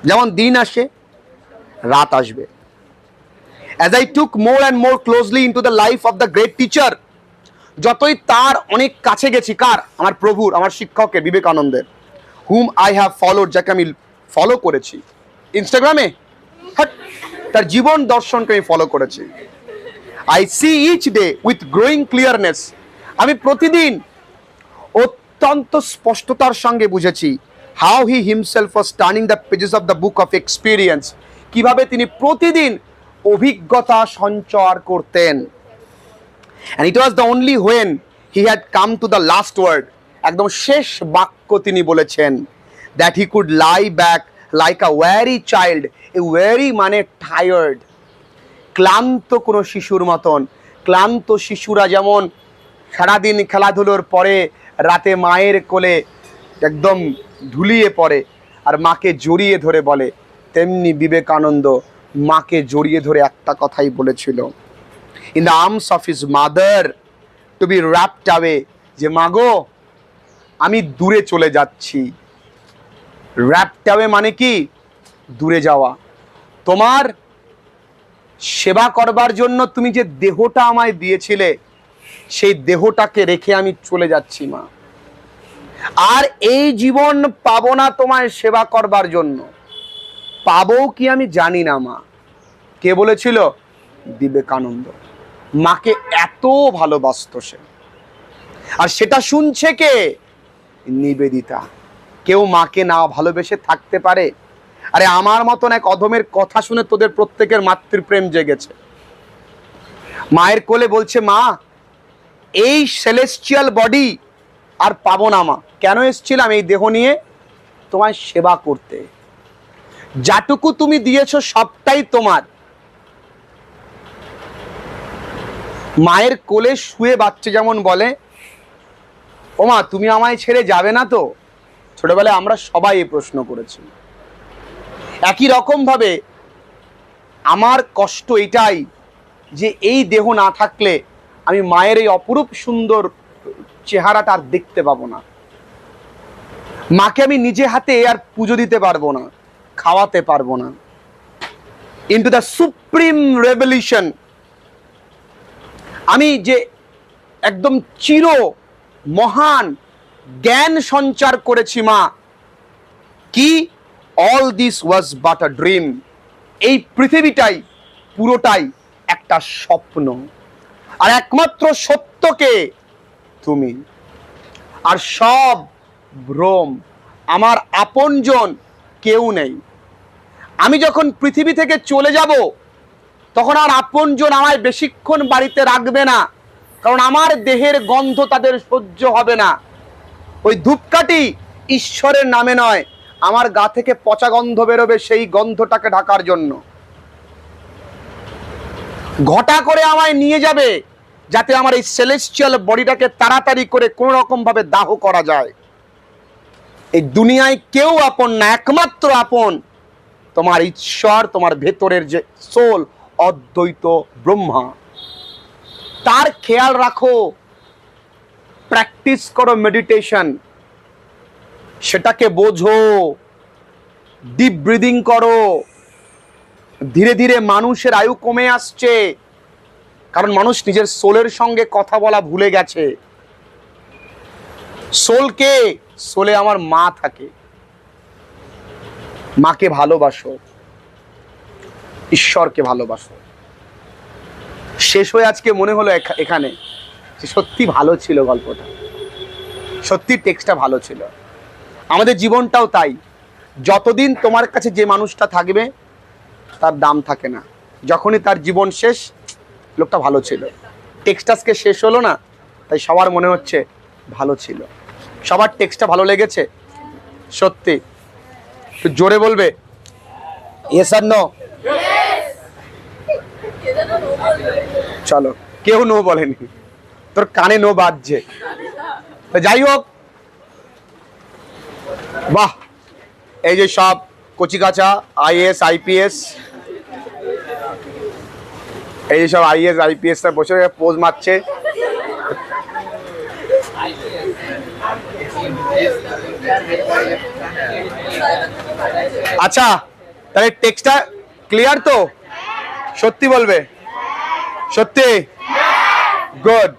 যেমন দিন আসে, রাত আসবে। As I took more and more closely into the life of the great teacher, যতই তার অনেক কাছে গেছি, কার? আমার প্রভুর, আমার শিক্ষকের, বিবেকানন্দের, whom I have followed, যাকে আমি ফলো করেছি ইনস্টাগ্রামে, তার জীবন দর্শনকে আমি ফলো করেছি। I see each day with growing clearness, আমি প্রতিদিন অত্যন্ত স্পষ্টতার সঙ্গে বুঝেছি, how he himself was turning the pages of the book of experience, কিভাবে তিনি প্রতিদিন অভিজ্ঞতা সঞ্চার করতেন। And it was the only when he had come to the last word, একদম শেষ বাক্য তিনি বলেছেন, that he could lie back like a weary child, a weary মানে tired, ক্লান্ত কোনো শিশুর মতন। ক্লান্ত শিশুরা যেমন সারাদিন খেলাধুলোর পরে রাতে মায়ের কোলে একদম ঢুলিয়ে পড়ে আর মাকে জড়িয়ে ধরে বলে, তেমনি বিবেকানন্দ মাকে জড়িয়ে ধরে একটা কথাই বলেছিল, in the arms of his mother to be wrapped away, যে মাগো আমি দূরে চলে যাচ্ছি। র্যাপড অ্যাওয়ে মানে কি? দূরে যাওয়া। তোমার সেবা করবার জন্য তুমি যে দেহটা আমায় দিয়েছিলে, সেই দেহটাকে রেখে আমি চলে যাচ্ছি মা। আর এই জীবন পাবো না তোমায় সেবা করবার জন্য, পাবো কি আমি জানি না মা। কে বলেছিল? বিবেকানন্দ। মাকে এত ভালোবাসতো সে। আর সেটা শুনছে কে? নিবেদিতা। কেউ মাকে না ভালোবেসে থাকতে পারে? আরে আমার মতন এক অধমের কথা শুনে তোদের প্রত্যেকের মাতৃপ্রেম জেগেছে। মায়ের কোলে বলছে, মা এই সেলেস্টিয়াল বডি আর পাবো না মা। কেন এসেছিলাম এই দেহ নিয়ে? তোমায় সেবা করতে। যাটুকু তুমি দিয়েছো সবটাই তোমার। মায়ের কোলে শুয়ে বাচ্চা যেমন বলে, ও মা তুমি আমায় ছেড়ে যাবে না তো? ছোটবেলায় আমরা সবাই এই প্রশ্ন করেছি। একই রকম ভাবে আমার কষ্ট এটাই যে এই দেহ না থাকলে আমি মায়ের এই অপরূপ সুন্দর চেহারাটা আর দেখতে পাবো না। মাকে আমি নিজে হাতে আর পুজো দিতে পারবো না, খাওয়াতে পারবো না। ইনটু দ্য সুপ্রিম রেভলিউশন, আমি যে একদম চির মহান জ্ঞান সঞ্চার করেছি মা, কি all this was but a dream. এই পৃথিবীটাই পুরোটাই একটা স্বপ্ন, আর একমাত্র সত্যকে তুমি, আর সব ভ্রম। আমার আপনজন কেউ নেই। আমি যখন পৃথিবী থেকে চলে যাব তখন আর আপনজন আমায় বেশিক্ষণ বাড়িতে রাখবে না, কারণ আমার দেহের গন্ধ তাদের সহ্য হবে না। ওই ধূপকাঠি ঈশ্বরের নামে নয়, আমার গা থেকে পচা গন্ধ বেরোবে সেই গন্ধটাকে ঢাকার জন্য। ঘটা করে আমায় নিয়ে যাবে যাতে আমার এই সেলেস্টিয়াল বডিটাকে তাড়াতাড়ি করে কোনো রকম ভাবে দাহ করা যায়। এই দুনিয়ায় কেউ আপন না, একমাত্র আপন তোমার ঈশ্বর, তোমার ভেতরের যে সোল, অদ্বৈত ব্রহ্মা। তার খেয়াল রাখো, প্র্যাকটিস করো মেডিটেশন, সেটাকে বোঝো, ডিপ ব্রিদিং করো। ধীরে ধীরে মানুষের আয়ু কমে আসছে, কারণ মানুষ নিজের সোলের সঙ্গে কথা বলা ভুলে গেছে। সোলকে, সোলে আমার মা থাকে। মাকে ভালোবাসো, ঈশ্বরকে ভালোবাসো। শেষ হয়ে আজকে মনে হলো এখানে যে সত্যি ভালো ছিল গল্পটা, সত্যি টেক্সটটা ভালো ছিল। আমাদের জীবনটাও তাই। যতদিন তোমার কাছে যে মানুষটা থাকবে তার দাম থাকে না। যখনই তার জীবন শেষ, লোকটা ভালো ছিল। টেক্সট আজকে শেষ হলো না, তাই সবার মনে হচ্ছে ভালো ছিল। সবার টেক্সটটা ভালো লেগেছে? সত্যি একটু জোরে বলবে ইয়েস আর নো। চলো, কেউ নো বলেনি, তোর কানে নো বাজছে। যাই হোক, বাহ, এই যে সব কচিকাচা আইএস আইপিএস, এই যে সব আইএস আইপিএস বসে পোজ মারছে। আচ্ছা, তাহলে টেক্সটটা ক্লিয়ার তো? সত্যি বলবে? সত্যি? গুড।